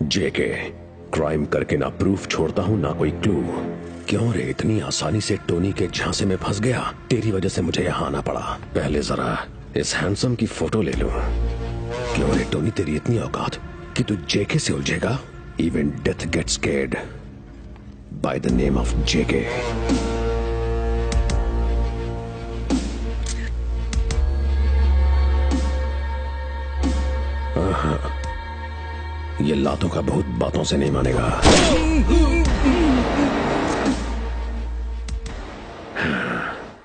जेके, crime करके ना proof छोड़ता हूँ ना कोई क्लू। क्यों रे इतनी आसानी से टोनी के झांसे में फंस गया? तेरी वजह से मुझे यहाँ आना पड़ा। पहले जरा इस हैंडसम की फोटो ले लूं। क्यों रे टोनी, तेरी इतनी औकात कि तू जेके से उलझेगा? Even death gets scared by the name of JK. ये लातों का भूत बातों से नहीं मानेगा।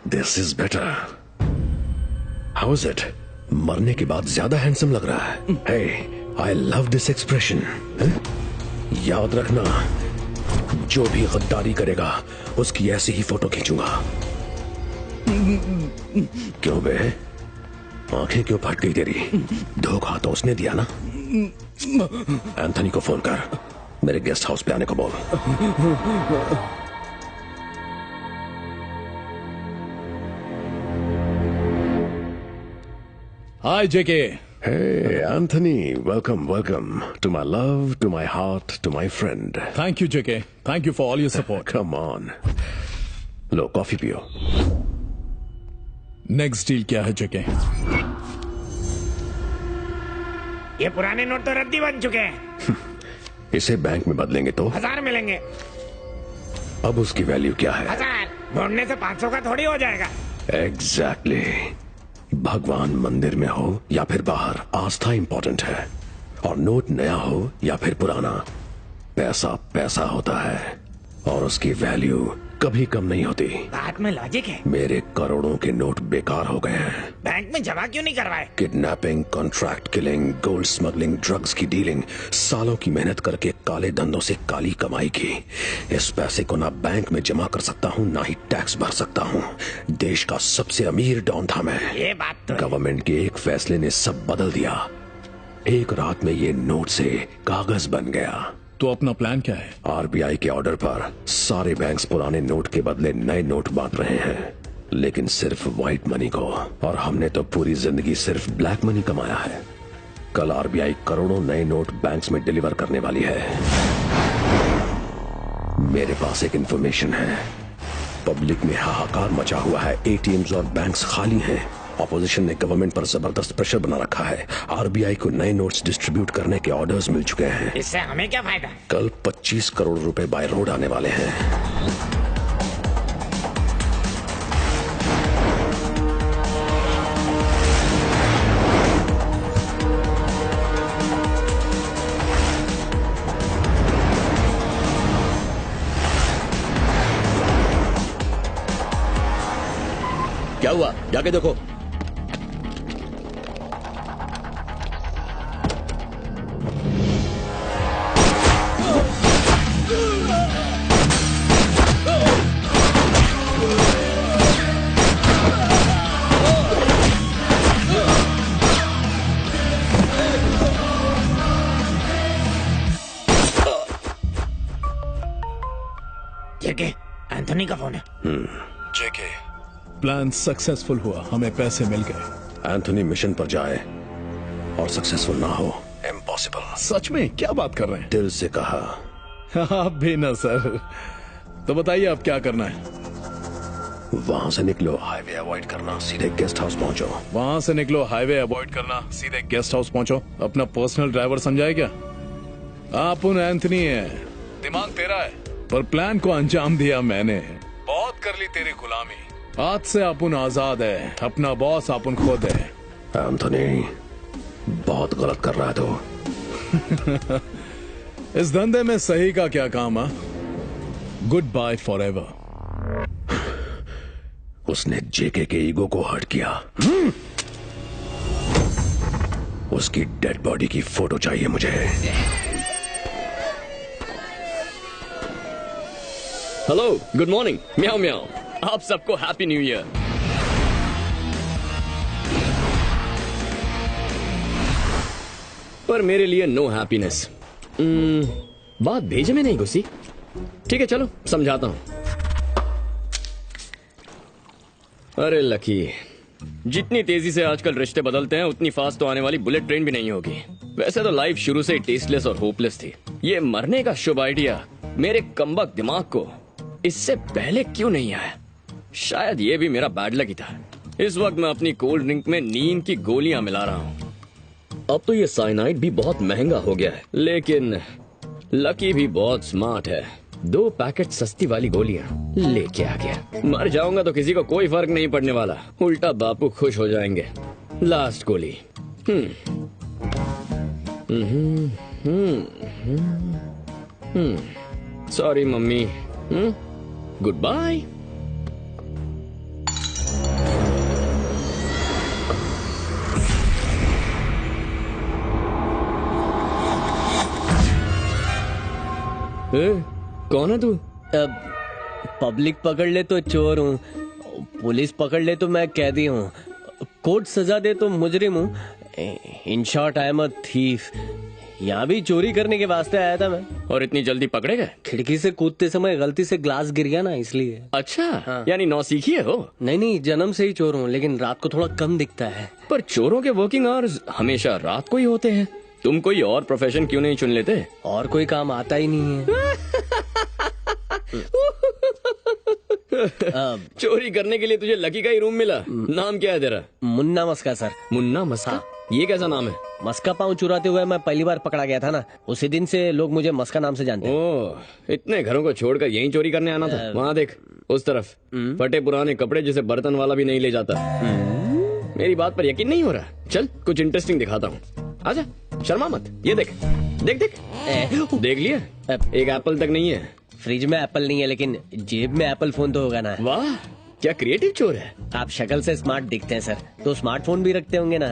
This is better. How is it? मरने के बाद ज्यादा हैंडसम लग रहा है। Hey, I love this expression. याद रखना, जो भी गद्दारी करेगा उसकी ऐसी ही फोटो खींचूंगा। क्यों बे, आंखें क्यों फट गई तेरी? धोखा तो उसने दिया ना। एंथनी को फोन कर, मेरे गेस्ट हाउस पे आने को बोल। हाय जेके। Hey Anthony, welcome, welcome to my love, to my heart, to my friend. Thank you JK, thank you for all your support. Come on. Low coffee पियो। नेक्स्ट डील क्या है जेके? ये पुराने नोट तो रद्दी बन चुके हैं। इसे बैंक में बदलेंगे तो 1000 मिलेंगे। अब उसकी वैल्यू क्या है? 1000 ढूंढने से 500 का थोड़ी हो जाएगा। एग्जैक्टली। भगवान मंदिर में हो या फिर बाहर, आस्था इंपॉर्टेंट है। और नोट नया हो या फिर पुराना, पैसा पैसा होता है और उसकी वैल्यू कभी कम नहीं होती। बात में लॉजिक है। मेरे करोड़ों के नोट बेकार हो गए हैं। बैंक में जमा क्यों नहीं करवाए? Kidnapping, contract killing, gold smuggling, drugs की डीलिंग, सालों की मेहनत करके काले धंधों से काली कमाई की। इस पैसे को ना बैंक में जमा कर सकता हूँ ना ही टैक्स भर सकता हूँ। देश का सबसे अमीर डॉन था मैं। ये बात तो गवर्नमेंट के एक फैसले ने सब बदल दिया। एक रात में ये नोट से कागज बन गया। तो अपना प्लान क्या है? आरबीआई के ऑर्डर पर सारे बैंक्स पुराने नोट के बदले नए नोट बांट रहे हैं, लेकिन सिर्फ व्हाइट मनी को। और हमने तो पूरी जिंदगी सिर्फ ब्लैक मनी कमाया है। कल आरबीआई करोड़ों नए नोट बैंक्स में डिलीवर करने वाली है। मेरे पास एक इंफॉर्मेशन है। पब्लिक में हाहाकार मचा हुआ है। एटीएम्स और बैंक्स खाली हैं। ऑपोजिशन ने गवर्नमेंट पर जबरदस्त प्रेशर बना रखा है। आरबीआई को नए नोट्स डिस्ट्रीब्यूट करने के ऑर्डर्स मिल चुके हैं। इससे हमें क्या फायदा? कल 25 करोड़ रुपए बाय रोड आने वाले हैं। क्या हुआ? जाके देखो। जेके, एंथनी का फोन है। जेके, प्लान सक्सेसफुल हुआ, हमें पैसे मिल गए। एंथनी मिशन पर जाए और सक्सेसफुल ना हो, इम्पॉसिबल। सच में? क्या बात कर रहे हैं? दिल से कहा। आप भी ना सर। तो बताइए आप क्या करना है? वहां से निकलो, हाईवे अवॉइड करना, सीधे गेस्ट हाउस पहुंचो। वहां से निकलो, हाईवे अवॉइड करना, सीधे गेस्ट हाउस पहुंचो। अपना पर्सनल ड्राइवर समझाए क्या? आप उन एंथनी है, दिमाग तेरा है, पर प्लान को अंजाम दिया मैंने। बहुत कर ली तेरी गुलामी। आज से आपुन आजाद है, अपना बॉस आपुन खुद है। एंथनी, बहुत गलत कर रहा है तो। इस धंधे में सही का क्या काम है? Good bye forever. उसने जेके के ईगो को हर्ट किया। उसकी डेड बॉडी की फोटो चाहिए मुझे। Hello, good morning. Meow meow. आप सबको हैप्पी न्यू ईयर। पर मेरे लिए नो हैप्पीनेस। बात भेजे में नहीं घुसी। ठीक है, चलो समझाता हूं। अरे लकी, जितनी तेजी से आजकल रिश्ते बदलते हैं उतनी फास्ट तो आने वाली बुलेट ट्रेन भी नहीं होगी। वैसे तो लाइफ शुरू से ही टेस्टलेस और होपलेस थी। ये मरने का शुभ आइडिया मेरे कमबख्त दिमाग को इससे पहले क्यों नहीं आया? शायद ये भी मेरा बैड लक ही था। इस वक्त मैं अपनी कोल्ड ड्रिंक में नींद की गोलियां मिला रहा हूँ। अब तो ये साइनाइड भी बहुत महंगा हो गया है, लेकिन लकी भी बहुत स्मार्ट है। 2 पैकेट सस्ती वाली गोलियां लेके आ गया। मर जाऊंगा तो किसी को कोई फर्क नहीं पड़ने वाला, उल्टा बापू खुश हो जाएंगे। लास्ट गोली। Sorry mummy. Good bye. कौन है तू? पब्लिक पकड़ ले तो चोर हूँ, पुलिस पकड़ ले तो मैं कैदी हूँ, कोर्ट सजा दे तो मुजरिम हूँ। In short I am a thief. यहाँ भी चोरी करने के वास्ते आया था मैं। और इतनी जल्दी पकड़े गए? खिड़की से कूदते समय गलती से ग्लास गिर गया ना, इसलिए। अच्छा, हाँ। यानी नौसीखी है हो? नहीं, जन्म से ही चोर हूँ, लेकिन रात को थोड़ा कम दिखता है। पर चोरों के वर्किंग आवर्स हमेशा रात को ही होते हैं। तुम कोई और प्रोफेशन क्यों नहीं चुन लेते? और कोई काम आता ही नहीं है। चोरी करने के लिए तुझे लकी का ही रूम मिला। नाम क्या है तेरा? मुन्ना मस्का सर। मुन्ना मस्का? ये कैसा नाम है? मस्का पाँव चुराते हुए मैं पहली बार पकड़ा गया था ना, उसी दिन से लोग मुझे मस्का नाम से जानते हैं। ओह, इतने घरों को छोड़कर यहीं चोरी करने आना था? वहाँ देख, उस तरफ फटे पुराने कपड़े जिसे बर्तन वाला भी नहीं ले जाता। मेरी बात पर यकीन नहीं हो रहा? चल कुछ इंटरेस्टिंग दिखाता हूँ, आजा, शर्मा मत। ये देख देख देख। देख लिया? एक एप्पल तक नहीं है। फ्रिज में एप्पल नहीं है, लेकिन जेब में एप्पल फोन तो होगा ना। वाह, क्या क्रिएटिव चोर है। आप शक्ल से स्मार्ट दिखते हैं सर, तो स्मार्टफोन भी रखते होंगे ना।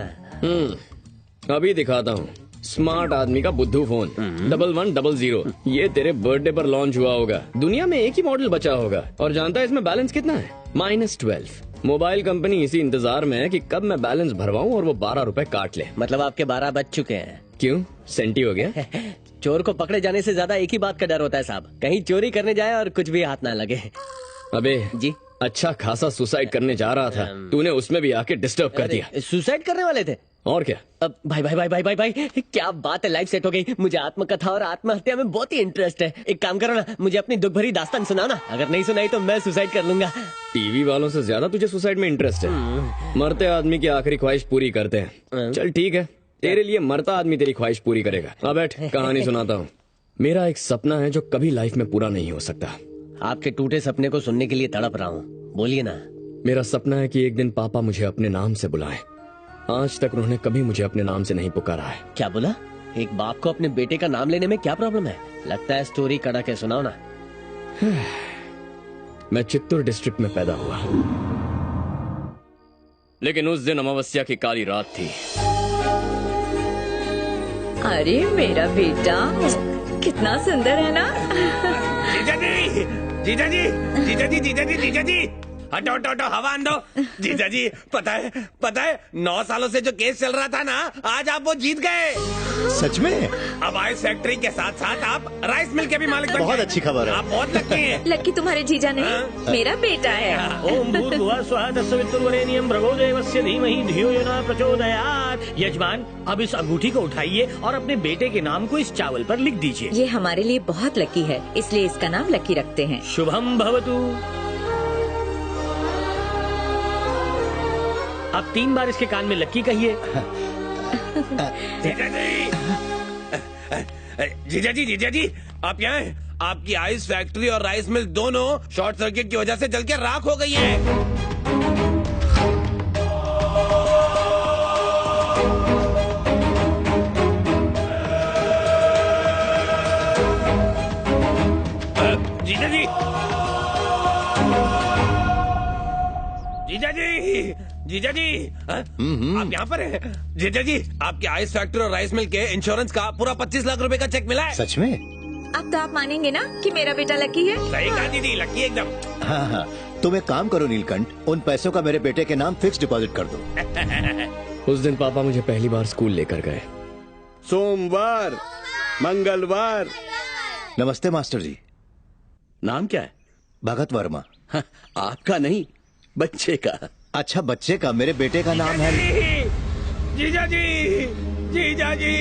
अभी दिखाता हूँ। स्मार्ट आदमी का बुद्धू फोन 1100। ये तेरे बर्थडे पर लॉन्च हुआ होगा। दुनिया में एक ही मॉडल बचा होगा। और जानता है इसमें बैलेंस कितना है? -12। मोबाइल कंपनी इसी इंतजार में है कि कब मैं बैलेंस भरवाऊं और वो 12 रुपए काट ले। मतलब आपके 12 बज चुके हैं। क्यों, सेंटी हो गया? चोर को पकड़े जाने से ज्यादा एक ही बात का डर होता है साहब, कहीं चोरी करने जाए और कुछ भी हाथ ना लगे। अबे जी, अच्छा खासा सुसाइड करने जा रहा था, तूने उसमें भी आके डिस्टर्ब कर दिया। सुसाइड करने वाले थे? और क्या? अब भाई, क्या बात है, लाइफ सेट हो गई। मुझे आत्मकथा और आत्महत्या में बहुत ही इंटरेस्ट है। एक काम करो ना, मुझे अपनी दुख भरी दास्तान सुनाओ ना। अगर नहीं सुनाई तो मैं सुसाइड कर लूंगा। टीवी वालों से ज्यादा तुझे सुसाइड में इंटरेस्ट है। मरते आदमी की आखिरी ख्वाहिश पूरी करते हैं। चल ठीक है, तेरे लिए मरता आदमी तेरी ख्वाहिश पूरी करेगा। अब बैठ, कहानी सुनाता हूँ। मेरा एक सपना है जो कभी लाइफ में पूरा नहीं हो सकता। आपके टूटे सपने को सुनने के लिए तड़प रहा हूँ, बोलिए ना। मेरा सपना है कि एक दिन पापा मुझे अपने नाम से बुलाएं। आज तक उन्होंने कभी मुझे अपने नाम से नहीं पुकारा है। क्या बोला? एक बाप को अपने बेटे का नाम लेने में क्या प्रॉब्लम है? लगता है स्टोरी कड़क है, सुनाओ ना। मैं चित्तूर डिस्ट्रिक्ट में पैदा हुआ, लेकिन उस दिन अमावस्या की काली रात थी। अरे मेरा बेटा कितना सुंदर है ना। जीजा जी, जीजा जी, जीजा जी, जीजा जी, जीजा जी, हटो हटो हटो, हवा आन दो। जीजा जी, पता है 9 सालों से जो केस चल रहा था ना, आज आप वो जीत गए। सच में? अब आइस फैक्ट्री के साथ साथ आप राइस मिल के भी मालिक बन गए। बहुत अच्छी खबर है। आप बहुत लकी हैं। लक्की तुम्हारे जीजा नहीं, मेरा बेटा है। ओम भूर्भुवः स्वः तत्सवितुर्वरेण्यं भर्गो देवस्य धीमहि धियो यो न प्रचोदयात्। यजमान, अब इस अंगूठी को उठाइए और अपने बेटे के नाम को इस चावल पर लिख दीजिए। ये हमारे लिए बहुत लकी है, इसलिए इसका नाम लकी रखते हैं। शुभम भवतु। अब 3 बार इसके कान में लक्की कहिए। जीजा जी, जीजा जी, जीजा जी, आप यहाँ हैं? आपकी आइस फैक्ट्री और राइस मिल दोनों शॉर्ट सर्किट की वजह से जल के राख हो गई है। जीजा जी, जीजा जी, आप यहाँ पर हैं? जीजा जी, आपके आइस फैक्ट्री और राइस मिल के इंश्योरेंस का पूरा 25 लाख रुपए का चेक मिला है। सच में? अब तो आप मानेंगे ना कि मेरा बेटा लकी है। सही कहा दीदी, लकी एकदम। हाँ हाँ, तुम एक काम करो नीलकंठ, उन पैसों का मेरे बेटे के नाम फिक्स डिपॉजिट कर दो। उस दिन पापा मुझे पहली बार स्कूल लेकर गए। सोमवार, मंगलवार। नमस्ते मास्टर जी। नाम क्या है? भगत वर्मा। हाँ, आपका नहीं, बच्चे का। अच्छा, बच्चे का? मेरे बेटे का नाम है। जीजा जी, जीजा जी,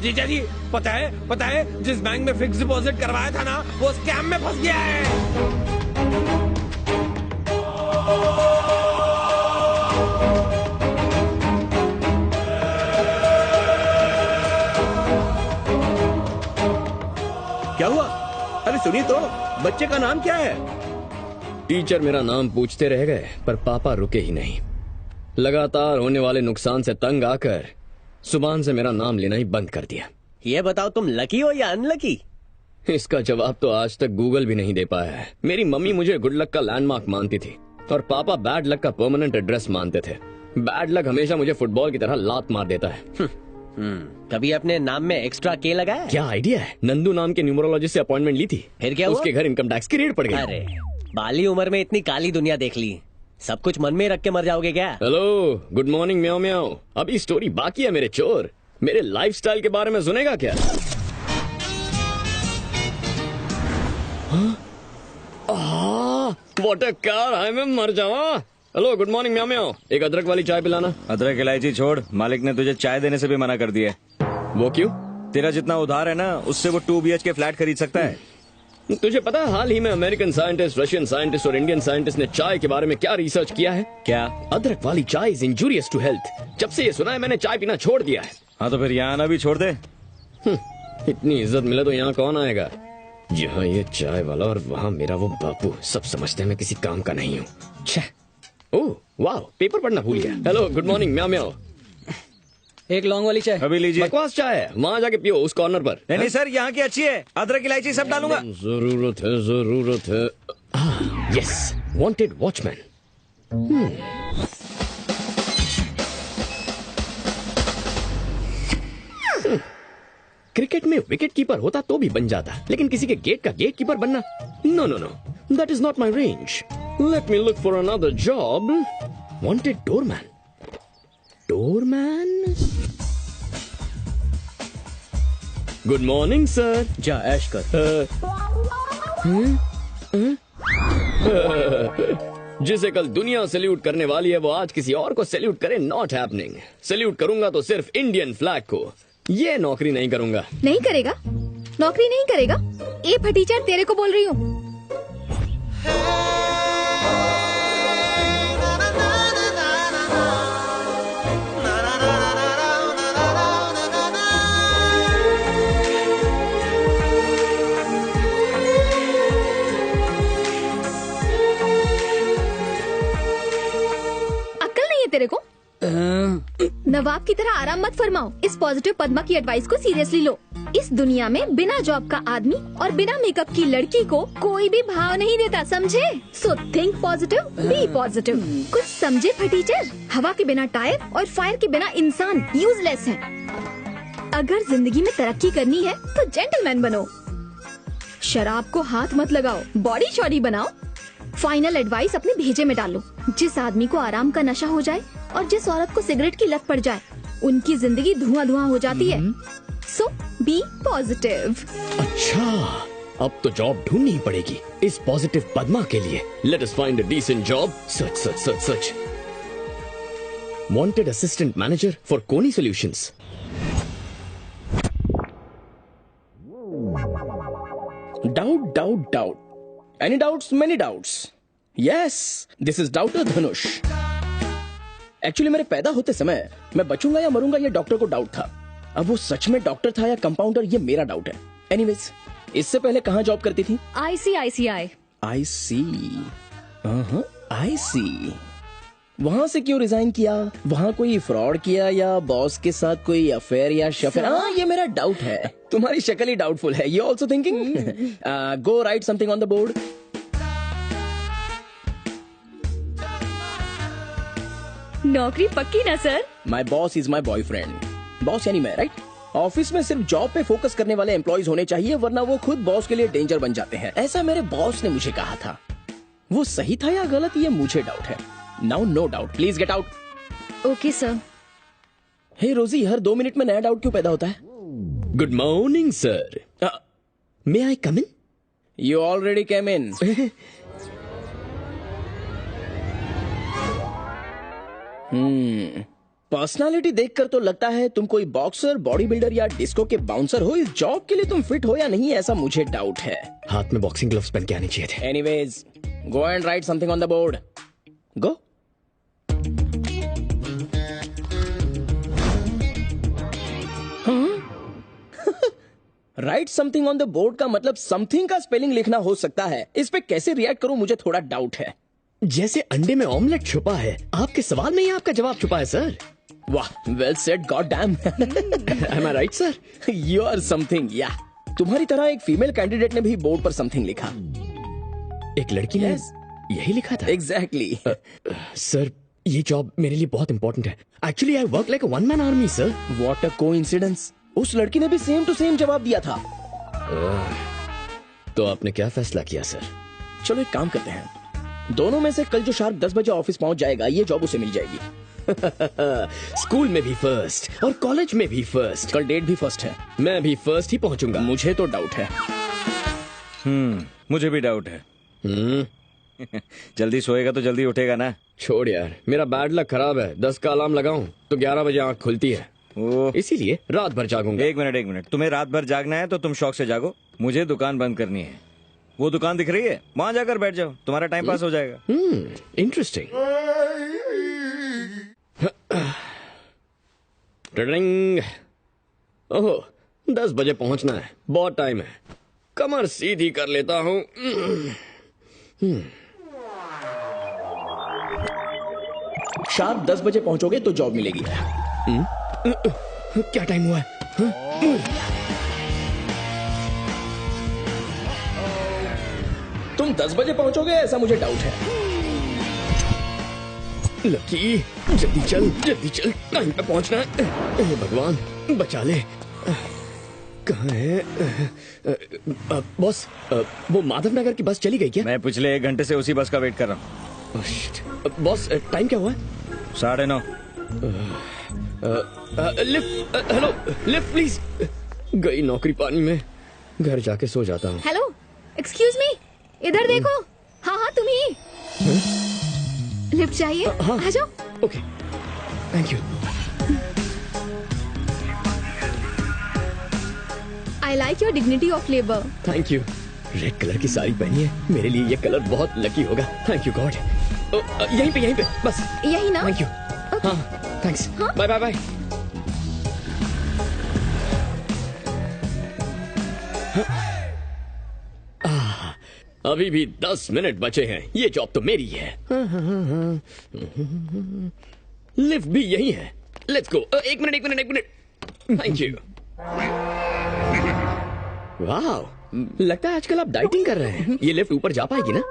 जीजा जी, पता है जिस बैंक में फिक्स डिपॉजिट करवाया था ना, वो स्कैम में फंस गया है। क्या हुआ? अरे सुनिए तो, बच्चे का नाम क्या है? टीचर मेरा नाम पूछते रह गए, पर पापा रुके ही नहीं। लगातार होने वाले नुकसान से तंग आकर सुभान से मेरा नाम लेना ही बंद कर दिया। ये बताओ, तुम लकी हो या अनलकी? इसका जवाब तो आज तक गूगल भी नहीं दे पाया है। मेरी मम्मी मुझे गुड लक का लैंडमार्क मानती थी और पापा बैड लक का परमानेंट एड्रेस मानते थे। बैड लक हमेशा मुझे फुटबॉल की तरह लात मार देता है। कभी अपने नाम में एक्स्ट्रा के लगाया? क्या आइडिया है? नंदू नाम के न्यूमरोलॉजिस्ट से अपॉइंटमेंट ली थी। फिर क्या हुआ? उसके घर इनकम टैक्स की रेड पड़ गई। अरे, बाली उम्र में इतनी काली दुनिया देख ली, सब कुछ मन में रख के मर जाओगे क्या? हेलो, गुड मॉर्निंग म्याओ म्याओ। अभी स्टोरी बाकी है मेरे चोर। मेरे लाइफस्टाइल के बारे में सुनेगा क्या? व्हाट अ कार, हाय मैं मर जावा। हेलो, गुड मॉर्निंग म्याओ म्याओ। एक अदरक वाली चाय पिलाना। अदरक इलायची छोड़, मालिक ने तुझे चाय देने से भी मना कर दिया है। वो क्यों? तेरा जितना उधार है ना, उससे वो 2 BHK फ्लैट खरीद सकता है। तुझे पता है हाल ही में अमेरिकन साइंटिस्ट, रशियन साइंटिस्ट और इंडियन साइंटिस्ट ने चाय के बारे में क्या रिसर्च किया है? क्या? अदरक वाली चाय इज इंजूरियस टू हेल्थ। जब से ये सुना है मैंने चाय पीना छोड़ दिया है। हाँ तो फिर यहाँ आना भी छोड़ दे। इतनी इज्जत मिले तो यहाँ कौन आएगा? यहाँ ये चाय वाला और वहाँ मेरा वो बापू, सब समझते हैं मैं किसी काम का नहीं हूँ। ओह वाह, पेपर पढ़ना भूल गया। हेलो, गुड मॉर्निंग म्याओ म्याओ। एक लॉन्ग वाली चाय। अभी लीजिए। बकवास चाय है, वहाँ जाके पियो उस कॉर्नर पर। नहीं सर, यहाँ की अच्छी है, अदरक इलायची सब डालूंगा। जरूरत है। Yes, wanted watchman. क्रिकेट में विकेट कीपर होता तो भी बन जाता, लेकिन किसी के गेट का गेट कीपर बनना, no no no, that is not my range. Let me look for another job. Wanted doorman. Doorman? Good morning sir. जा ऐश कर। जिसे कल दुनिया सैल्यूट करने वाली है, वो आज किसी और को सैल्यूट करे, नॉट हैपनिंग। सैल्यूट करूंगा तो सिर्फ इंडियन फ्लैग को। ये नौकरी नहीं करूंगा। नहीं करेगा? नौकरी नहीं करेगा? ए फटीचर, तेरे को बोल रही हूँ। अक्ल नहीं है तेरे को? नवाब की तरह आराम मत फरमाओ। इस पॉजिटिव पद्मा की एडवाइस को सीरियसली लो। इस दुनिया में बिना जॉब का आदमी और बिना मेकअप की लड़की को कोई भी भाव नहीं देता, समझे? So think positive, be positive. कुछ समझे फटीचर? हवा के बिना टायर और फायर के बिना इंसान यूजलेस है। अगर जिंदगी में तरक्की करनी है तो जेंटलमैन बनो। शराब को हाथ मत लगाओ, बॉडी शॉडी बनाओ। फाइनल एडवाइस अपने भेजे में डालो। जिस आदमी को आराम का नशा हो जाए और जिस औरत को सिगरेट की लत पड़ जाए, उनकी जिंदगी धुआं धुआं हो जाती है। सो बी पॉजिटिव। अच्छा, अब तो जॉब ढूंढनी ही पड़ेगी इस पॉजिटिव पद्मा के लिए। Let us find a decent job. Search search search search. Wanted assistant manager for Coney solutions. Doubt, doubt, doubt. Any doubts? Many doubts. Yes, this is Doubter Dhanush. Actually मेरे पैदा होते समय मैं बचूंगा या मरूंगा ये डॉक्टर को डाउट था। अब वो सच में डॉक्टर था या कंपाउंडर, ये मेरा डाउट है। एनीवेज, इससे पहले कहाँ जॉब करती थी? ICICI। I see. I see. वहां से क्यों रिजाइन किया? वहां कोई फ्रॉड किया या बॉस के साथ कोई अफेयर या शफेयर? हाँ, ये मेरा डाउट है। तुम्हारी शक्ल ही डाउटफुल है। You also thinking? Go right something on the board. नौकरी पक्की ना sir? My boss is my boyfriend. Boss यानी मैं, राइट? ऑफिस में सिर्फ जॉब पे फोकस करने वाले एम्प्लॉयज होने चाहिए, वरना वो खुद बॉस के लिए डेंजर बन जाते हैं। ऐसा मेरे बॉस ने मुझे कहा था। वो सही था या गलत, ये मुझे डाउट है। Now no doubt, please get out. Okay sir. Hey Rosie, हर 2 मिनट में नया डाउट क्यों पैदा होता है? Good morning sir, may I come in? You already came in. Personality देखकर तो लगता है तुम कोई बॉक्सर, बॉडी बिल्डर या डिस्को के बाउंसर हो। इस जॉब के लिए तुम फिट हो या नहीं, ऐसा मुझे डाउट है। हाथ में बॉक्सिंग ग्लव्स पहन के आने चाहिए थे। Anyways, go and right something on the board. Go. Right something on the board का मतलब समथिंग का स्पेलिंग लिखना हो सकता है। इस पे कैसे रिएक्ट करूं, मुझे थोड़ा डाउट है। जैसे अंडे में ऑमलेट छुपा है, आपके सवाल में ही आपका जवाब छुपा है सर। वाह, well said, god damn. Am I right sir? You are something, या। तुम्हारी तरह एक फीमेल कैंडिडेट ने भी बोर्ड पर समथिंग लिखा। एक लड़की ने यही लिखा था? एग्जैक्टली। सर, ये जॉब मेरे लिए बहुत इंपॉर्टेंट है। Actually I work like a one man army sir. What a coincidence. उस लड़की ने भी सेम टू सेम जवाब दिया था। तो आपने क्या फैसला किया सर? चलो एक काम करते हैं, दोनों में से कल जो शार्प 10 बजे ऑफिस पहुंच जाएगा, ये जॉब उसे मिल जाएगी। स्कूल में भी फर्स्ट और कॉलेज में भी फर्स्ट। कल डेट भी फर्स्ट है। मैं भी फर्स्ट ही पहुंचूंगा। मुझे तो डाउट है। मुझे भी डाउट है। जल्दी सोएगा तो जल्दी उठेगा ना। छोड़ यार, मेरा बैड लक खराब है। 10 का अलार्म लगाऊं तो 11 बजे आंख खुलती है, इसीलिए रात भर जागूंगा। एक मिनट, तुम्हें रात भर जागना है तो तुम शौक से जागो। मुझे दुकान बंद करनी है। वो दुकान दिख रही है, वहां जाकर बैठ जाओ, तुम्हारा टाइम पास हो जाएगा। इंटरेस्टिंग। ट्रिंग। ओहो, 10 बजे पहुंचना है, बहुत टाइम है। कमर सीधी कर लेता हूँ। शार्प 10 बजे पहुंचोगे तो जॉब मिलेगी। क्या टाइम हुआ है? तुम 10 बजे पहुंचोगे, ऐसा मुझे डाउट है। लकी, जल्दी चल, टाइम पे पहुंचना है। हे भगवान, बचा ले। कहाँ है? बॉस, वो माधव नगर की बस चली गई क्या? मैं पिछले 1 घंटे से उसी बस का वेट कर रहा हूँ। बॉस, टाइम क्या हुआ है? 9:30। Lift, hello, lift please. गई नौकरी पानी में, घर जाके सो जाता हूँ। हेलो, एक्सक्यूज मी, इधर देखो। हाँ हाँ, तुम ही। लिफ्ट चाहिए? हाँ। आ जाओ। Okay, thank you. I like your dignity of labour. Thank you. Red colour की साड़ी पहनी है, मेरे लिए ये कलर बहुत लकी होगा। Thank you God. यहीं पे बस। यही ना? Thank you. हाँ, थैंक्स। Bye bye bye. अभी भी 10 मिनट बचे हैं, ये जॉब तो मेरी है। लिफ्ट भी यही है। Let's go. एक मिनट। Thank you. वाह, लगता है आजकल आप डाइटिंग कर रहे हैं। ये लिफ्ट ऊपर जा पाएगी ना?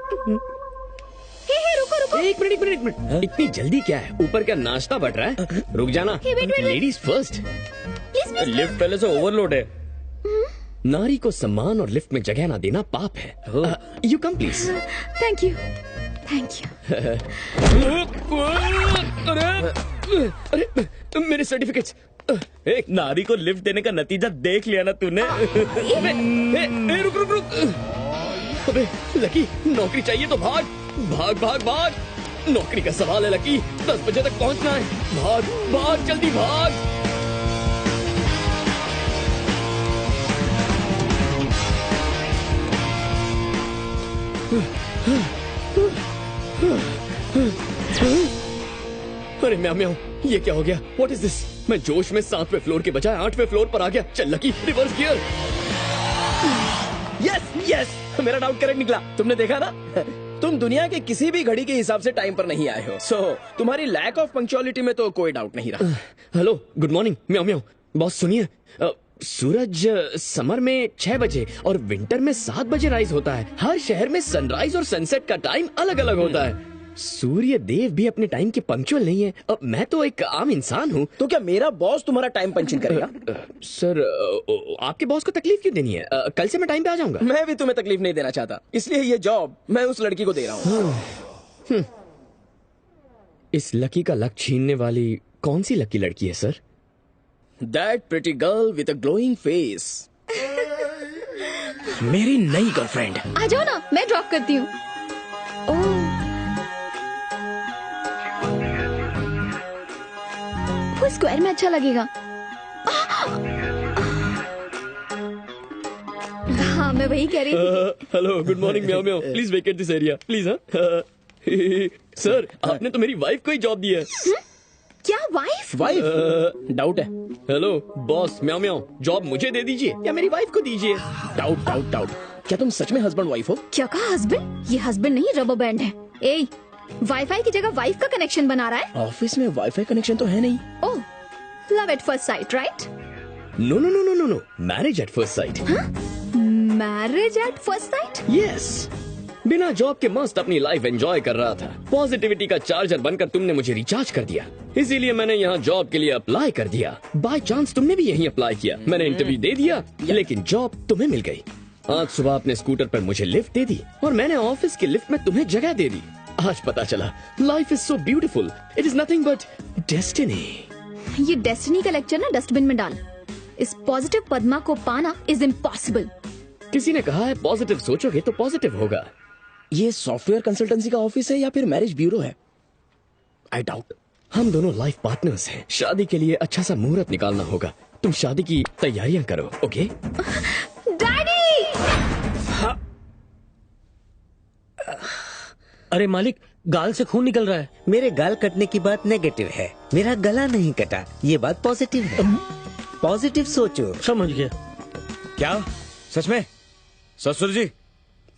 रुको। एक मिनट। इतनी जल्दी क्या है? ऊपर क्या नाश्ता बट रहा है? रुक जाना। Ladies first. लिफ्ट पहले से ओवरलोड है। नारी को सम्मान और लिफ्ट में जगह ना देना पाप है। You come please. Thank you. अरे मेरे सर्टिफिकेट्स। एक नारी को लिफ्ट देने का नतीजा देख लिया ना तूने? रुक। अबे लकी, नौकरी चाहिए तो भाग। नौकरी का सवाल है लकी, 10 बजे तक पहुंचना है। भाग, जल्दी भाग। अरे म्याऊ, ये क्या हो गया? What is this? मैं जोश में 7वें फ्लोर के बजाय 8वें फ्लोर पर आ गया। चल लकी, रिवर्स गियर। यस, मेरा डाउट करेक्ट निकला। तुमने देखा ना, तुम दुनिया के किसी भी घड़ी के हिसाब से टाइम पर नहीं आए हो। सो तुम्हारी लैक ऑफ पंक्चुअलिटी में तो कोई डाउट नहीं रहा। Hello, good morning. Meow. Boss सुनिए, सूरज समर में 6 बजे और विंटर में 7 बजे राइज होता है। हर शहर में सनराइज और सनसेट का टाइम अलग अलग होता है। सूर्य देव भी अपने टाइम के पंक्चुअल नहीं है। अब मैं तो एक आम इंसान हूँ। तो क्या मेरा बॉस तुम्हारा टाइम पंचिंग करेगा? सर आपके बॉस को तकलीफ क्यों देनी है? कल से मैं टाइम पे आ जाऊंगा। मैं भी तुम्हें तकलीफ नहीं देना चाहता, इसलिए ये जॉब मैं उस लड़की को दे रहा हूँ। इस लकी का लक छीनने वाली कौन सी लकी लड़की है sir? That pretty girl with a glowing face, मेरी नई गर्लफ्रेंड। आ जाओ ना, मैं ड्रॉप करती हूँ। वो स्क्वायर में अच्छा लगेगा। हाँ, मैं वही कह रही थी। Hello, good morning meow meow, please vacate this area please. Sir आपने तो मेरी वाइफ को ही जॉब दी है। क्या वाइफ? वाइफ? डाउट है। हेलो बॉस, म्याओ म्याओ, जॉब मुझे दे दीजिए या मेरी वाइफ को दीजिए। डाउट डाउट डाउट, क्या तुम सच में हस्बैंड वाइफ हो? क्या कहा हस्बैंड? ये हस्बैंड नहीं, रबर बैंड है। ए, वाईफाई की जगह वाइफ का कनेक्शन बना रहा है। ऑफिस में वाईफाई कनेक्शन तो है नहीं। Oh, love at first sight, right? No no no no no no, marriage at first sight. Marriage at first sight? Yes. बिना जॉब के मस्त अपनी लाइफ एंजॉय कर रहा था। पॉजिटिविटी का चार्जर बनकर तुमने मुझे रिचार्ज कर दिया, इसीलिए मैंने यहाँ जॉब के लिए अप्लाई कर दिया। बाय चांस तुमने भी यहीं अप्लाई किया। मैंने इंटरव्यू दे दिया, लेकिन जॉब तुम्हें मिल गई। आज सुबह अपने स्कूटर पर मुझे लिफ्ट दे दी और मैंने ऑफिस के लिफ्ट में तुम्हें जगह दे दी। आज पता चला life is so beautiful, it is nothing but destiny. ये डेस्टिनी का लेक्चर ना डस्टबिन में डाल। इस पॉजिटिव पद्मा को पाना इज इम्पॉसिबल। किसी ने कहा है पॉजिटिव सोचोगे तो पॉजिटिव होगा। ये सॉफ्टवेयर कंसल्टेंसी का ऑफिस है या फिर मैरिज ब्यूरो है? I doubt. हम दोनों लाइफ पार्टनर्स हैं। शादी के लिए अच्छा सा मुहूर्त निकालना होगा। तुम शादी की तैयारियां करो, ओके? डैडी! अरे मालिक, गाल से खून निकल रहा है। मेरे गाल कटने की बात नेगेटिव है, मेरा गला नहीं कटा, ये बात पॉजिटिव है। पॉजिटिव सोचो। समझ गया। क्या सच में? ससुर जी,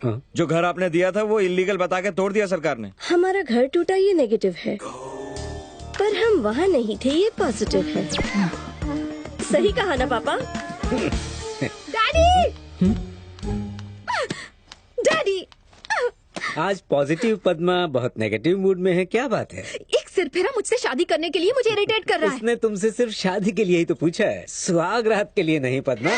हाँ? जो घर आपने दिया था वो इलीगल बता के तोड़ दिया सरकार ने। हमारा घर टूटा ये नेगेटिव है, पर हम वहाँ नहीं थे, ये पॉजिटिव है। सही कहा ना पापा? डैडी! डैडी! आज पॉजिटिव पद्मा बहुत नेगेटिव मूड में है, क्या बात है? एक सिरफिरा मुझसे शादी करने के लिए मुझे इरिटेट कर रहा है। उसने तुमसे सिर्फ शादी के लिए ही तो पूछा है, सुहाग रात के लिए नहीं पद्मा।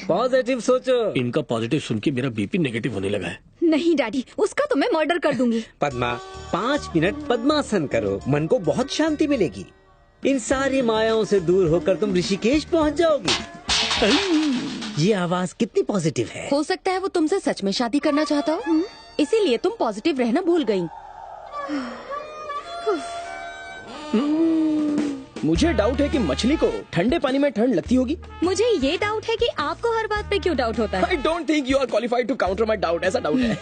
पॉजिटिव सोचो। इनका पॉजिटिव सुन के मेरा बीपी नेगेटिव होने लगा है। नहीं डैडी, उसका तो मैं मर्डर कर दूंगी। पद्मा, 5 मिनट पद्मासन करो, मन को बहुत शांति मिलेगी। इन सारी मायाओं से दूर होकर तुम ऋषिकेश पहुंच जाओगी। ये आवाज कितनी पॉजिटिव है। हो सकता है वो तुमसे सच में शादी करना चाहता हो, इसीलिए तुम पॉजिटिव रहना भूल गई। मुझे डाउट है कि मछली को ठंडे पानी में ठंड लगती होगी। मुझे ये डाउट है कि आपको हर बात पे क्यों डाउट होता है। I don't think you are qualified to counter my doubt. ऐसा डाउट है।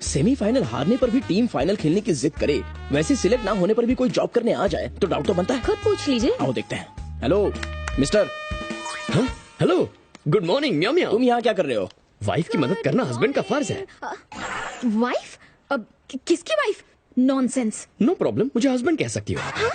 सेमीफाइनल हारने पर भी टीम फाइनल खेलने की जिद करे, वैसे सिलेक्ट ना होने पर भी कोई जॉब करने आ जाए तो डाउट तो बनता है। खुद पूछ लीजिए। आओ देखते हैं। Hello mister. Hello, good morning meow meow. तुम यहाँ क्या कर रहे हो? वाइफ की मदद करना हस्बैंड का फर्ज है। वाइफ? अब किसकी वाइफ? नॉनसेंस। नो प्रॉब्लम, मुझे हस्बैंड कह सकती हो।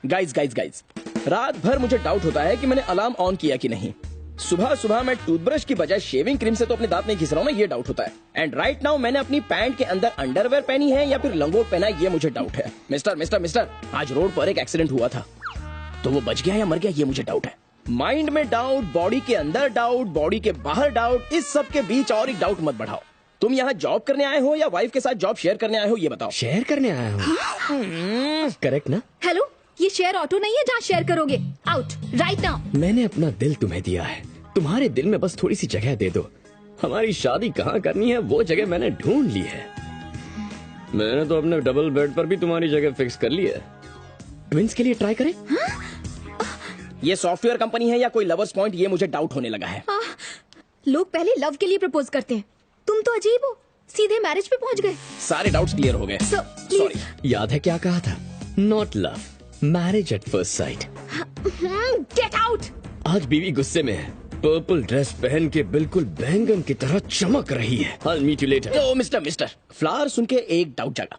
गाइज गाइज गाइज, रात भर मुझे डाउट होता है कि मैंने अलार्म ऑन किया कि नहीं। सुबह सुबह मैं टूथब्रश की बजाय शेविंग क्रीम से तो अपने दांत नहीं घिस रहा हूँ ना, ये डाउट होता है। एंड राइट नाउ मैंने अपनी पैंट के अंदर अंडरवेयर पहनी है या फिर लंगोट पहना है, ये मुझे डाउट है। मिस्टर मिस्टर मिस्टर, आज रोड पर एक एक्सीडेंट हुआ था, तो वो बच गया या मर गया, ये मुझे डाउट है। माइंड में डाउट, बॉडी के अंदर डाउट, बॉडी के बाहर डाउट, इस सब के बीच और एक डाउट मत बढ़ाओ। तुम यहाँ जॉब करने आए हो या वाइफ के साथ जॉब शेयर करने आए हो, ये बताओ। शेयर करने आया हूँ, करेक्ट ना? हेलो, ये शेयर ऑटो नहीं है जहाँ शेयर करोगे। Out right now. मैंने अपना दिल तुम्हें दिया है, तुम्हारे दिल में बस थोड़ी सी जगह दे दो। हमारी शादी कहाँ करनी है वो जगह मैंने ढूंढ ली है। मैंने तो अपने डबल बेड पर भी तुम्हारी जगह फिक्स कर ली है। ट्विंस के लिए ट्राई करें? ये सॉफ्टवेयर कंपनी है या कोई लवर्स पॉइंट, ये मुझे डाउट होने लगा है। लोग पहले लव के लिए प्रपोज करते हैं, तुम तो अजीब हो, सीधे मैरिज पे पहुंच गए। सारे डाउट्स क्लियर हो गए। सॉरी। याद है क्या कहा था? Not love, marriage at first site. Get out. आज बीवी गुस्से में है, पर्पल ड्रेस पहन के बिल्कुल बैंगन की तरह चमक रही है। I'll meet you later. Oh mister, flower सुन के एक डाउट जागा।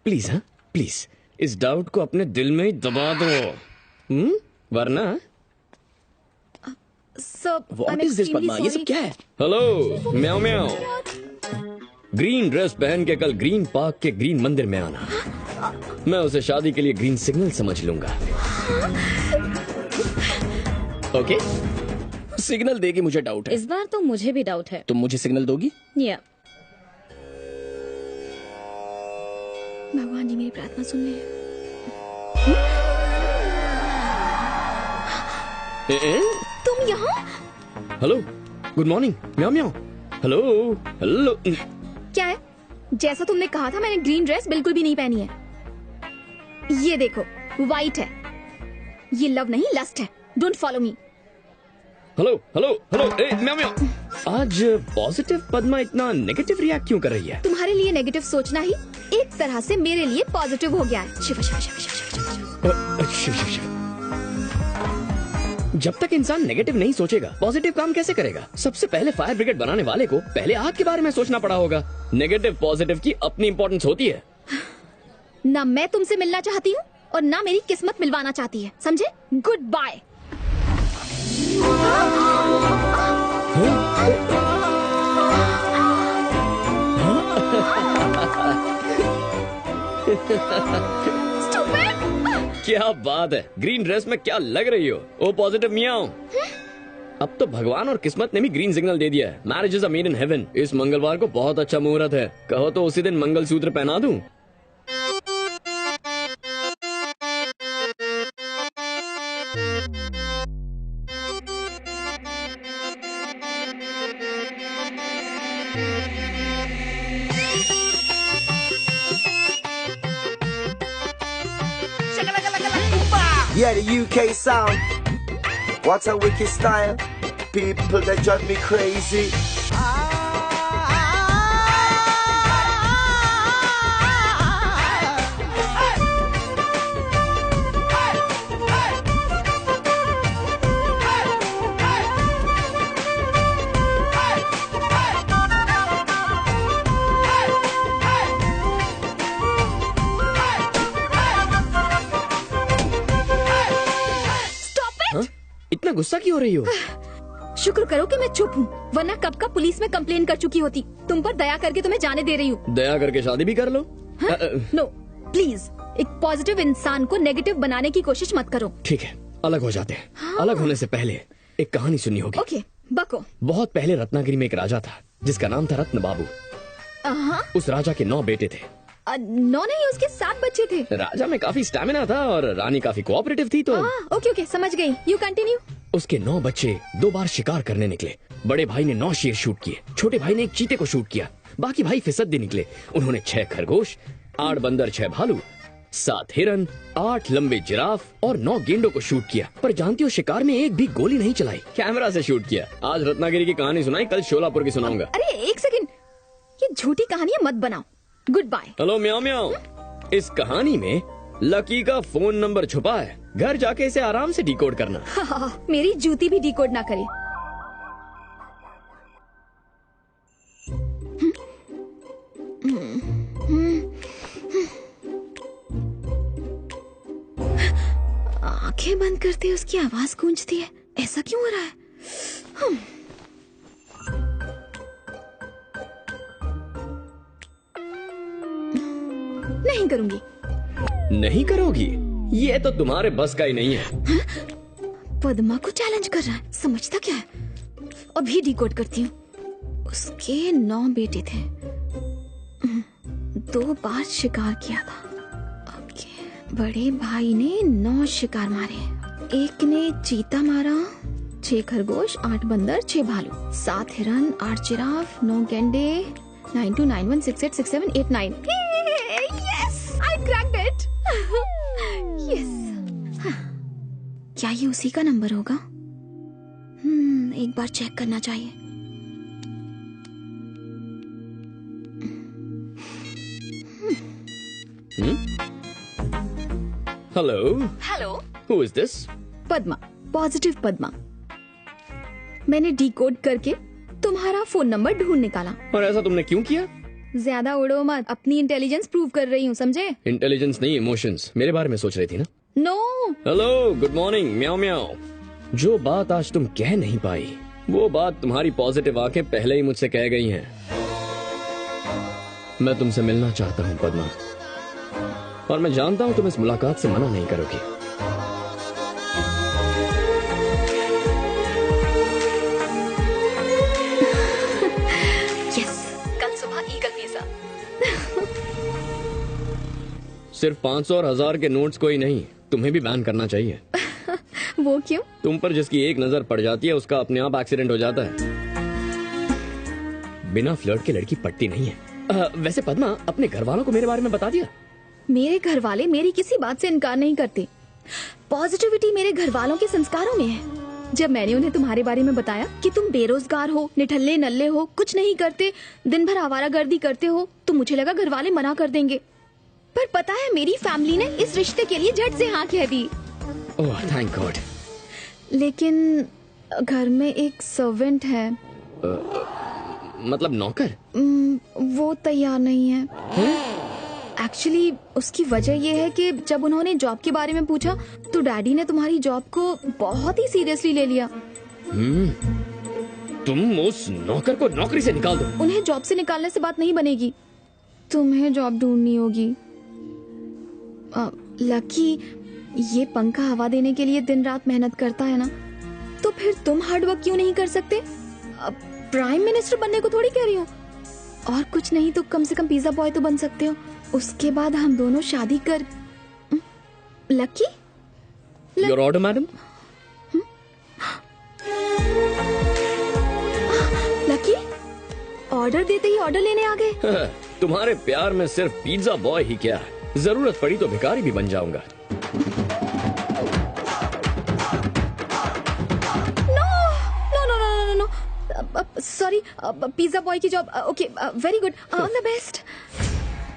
प्लीज, हाँ प्लीज, इस डाउट को अपने दिल में ही दबा दो, वरना sir what is this Padma, ये सब क्या है? हेलो म्याओ म्याओ, ग्रीन ड्रेस पहन के कल ग्रीन पार्क के ग्रीन मंदिर में आना। मैं उसे शादी के लिए ग्रीन सिग्नल समझ लूंगा। ओके, सिग्नल देगी, मुझे डाउट है। इस बार तो मुझे भी डाउट है। तुम मुझे सिग्नल दोगी? या भगवान जी मेरी प्रार्थना सुन ले। तुम यहाँ? Hello, good morning meow meow. Hello hello. क्या है? जैसा तुमने कहा था, मैंने ग्रीन ड्रेस बिल्कुल भी नहीं पहनी है। ये देखो, व्हाइट है। ये लव नहीं, लस्ट है। Don't follow me. Hello hello hello, ए म्याओ म्याओ। आज पॉजिटिव पद्मा इतना नेगेटिव रिएक्ट क्यों कर रही है? तुम्हारे लिए नेगेटिव सोचना ही एक तरह से मेरे लिए पॉजिटिव हो गया है। शिव शिव शिव शिव शिव शिव शिव शिव। जब तक इंसान नेगेटिव नहीं सोचेगा, पॉजिटिव काम कैसे करेगा? सबसे पहले फायर ब्रिगेड बनाने वाले को पहले आग के बारे में सोचना पड़ा होगा। नेगेटिव पॉजिटिव की अपनी इंपॉर्टेंस होती है। ना मैं तुमसे मिलना चाहती हूँ और ना मेरी किस्मत मिलवाना चाहती है, समझे? Good bye. क्या बात है, ग्रीन ड्रेस में क्या लग रही हो? Oh positive meow. अब तो भगवान और किस्मत ने भी ग्रीन सिग्नल दे दिया है। Marriage is a made in heaven. इस मंगलवार को बहुत अच्छा मुहूर्त है। कहो तो उसी दिन मंगलसूत्र पहना दूं। Yeah, the UK sound. What a wicked style. People that drive me crazy. इतना गुस्सा क्यों हो रही हो? शुक्र करो कि मैं चुप हूँ, वरना कब का पुलिस में कंप्लेन कर चुकी होती। तुम पर दया करके तुम्हें जाने दे रही हूँ। दया करके शादी भी कर लो। नो प्लीज, एक पॉजिटिव इंसान को नेगेटिव बनाने की कोशिश मत करो। ठीक है, अलग हो जाते हैं। हाँ। अलग होने से पहले एक कहानी सुननी होगी। ओके, बको। बहुत पहले रत्नागिरी में एक राजा था जिसका नाम था रत्न बाबू। उस राजा के 9 बेटे थे। 9 नहीं, उसके 7 बच्चे थे। राजा में काफी स्टैमिना था और रानी काफी कोऑपरेटिव थी। तो ओके ओके, समझ गई। You continue. उसके 9 बच्चे 2 बार शिकार करने निकले। बड़े भाई ने 9 शेर शूट किए, छोटे भाई ने एक चीते को शूट किया, बाकी भाई फिसड्डी निकले। उन्होंने 6 खरगोश, 8 बंदर, 6 भालू, 7 हिरन, 8 लंबे जिराफ और 9 गेंडों को शूट किया। पर जानती हो, शिकार में एक भी गोली नहीं चलाई, कैमरा से शूट किया। आज रत्नागिरी की कहानी सुनाई, कल शोलापुर की सुनाऊंगा। अरे एक सेकंड, ये झूठी कहानियां मत बनाओ। Good bye. Hello meow meow. इस कहानी में लकी का फोन नंबर छुपा है। घर जाके इसे आराम से डिकोड करना। मेरी जूती भी डिकोड ना करे। आंखें बंद करते उसकी आवाज गूंजती है। ऐसा क्यों हो रहा है? नहीं करूंगी। नहीं करोगी? ये तो तुम्हारे बस का ही नहीं है। पद्मा को चैलेंज कर रहा है, समझता क्या है? अभी डिकोड करती हूँ। उसके 9 बेटे थे, 2 बार शिकार किया था। ओके, बड़े भाई ने 9 शिकार मारे। एक ने चीता मारा, 6 खरगोश, 8 बंदर, 6 भालू, 7 हिरन, 8 जिराफ, 9 गेंडे, 9291686789। Yes, I cracked it. Yes. क्या ये उसी का नंबर होगा? एक बार चेक करना चाहिए। Hello hello, who is this? Padma, positive Padma. मैंने डिकोड करके तुम्हारा फोन नंबर ढूंढ निकाला। और ऐसा तुमने क्यों किया? ज्यादा उड़ो मत, अपनी इंटेलिजेंस प्रूव कर रही हूँ, समझे? इंटेलिजेंस नहीं, इमोशंस। मेरे बारे में सोच रही थी ना? No. Hello, good morning meow म्याओ। जो बात आज तुम कह नहीं पाई वो बात तुम्हारी पॉजिटिव आंखें पहले ही मुझसे कह गई हैं। मैं तुमसे मिलना चाहता हूं पद्मा, और मैं जानता हूं तुम इस मुलाकात से मना नहीं करोगी। यस, कल सुबह ईगल पिज़्ज़ा। सिर्फ 500 और 1000 के नोट्स को ही नहीं, तुम्हें भी बैन करना चाहिए। वो क्यों? तुम पर जिसकी एक नजर पड़ जाती है उसका अपने आप एक्सीडेंट हो जाता है। बिना फ्लर्ट के लड़की पटती नहीं है। वैसे पद्मा, अपने घर वालों को मेरे बारे में बता दिया? मेरे घर वाले मेरी किसी बात से इनकार नहीं करते। पॉजिटिविटी मेरे घर वालों के संस्कारों में है। जब मैंने उन्हें तुम्हारे बारे में बताया कि तुम बेरोजगार हो, निठल्ले नल्ले हो, कुछ नहीं करते, दिन भर आवारागर्दी करते हो, तो मुझे लगा घर वाले मना कर देंगे। पर पता है, मेरी फैमिली ने इस रिश्ते के लिए झट से हाँ कह दी। Oh thank God. लेकिन घर में एक सर्वेंट है। मतलब नौकर? वो तैयार नहीं है। एक्चुअली उसकी वजह ये है कि जब उन्होंने जॉब के बारे में पूछा तो डैडी ने तुम्हारी जॉब को बहुत ही सीरियसली ले लिया। तुम उस नौकर को नौकरी से निकाल दो। उन्हें जॉब से निकालने से बात नहीं बनेगी, तुम्हें जॉब ढूंढनी होगी। लकी, ये पंखा हवा देने के लिए दिन रात मेहनत करता है ना, तो फिर तुम हार्ड वर्क क्यों नहीं कर सकते? प्राइम मिनिस्टर बनने को थोड़ी कह रही हूँ, और कुछ नहीं तो कम से कम पिज्जा बॉय तो बन सकते हो। उसके बाद हम दोनों शादी कर। Lucky, your order madam. Lucky, order देते ही ऑर्डर लेने आ गए। तुम्हारे प्यार में सिर्फ पिज्जा बॉय ही क्या, जरूरत पड़ी तो भिखारी भी बन जाऊंगा। सॉरी, पिज्जा बॉय की job. Okay, very good, all the best.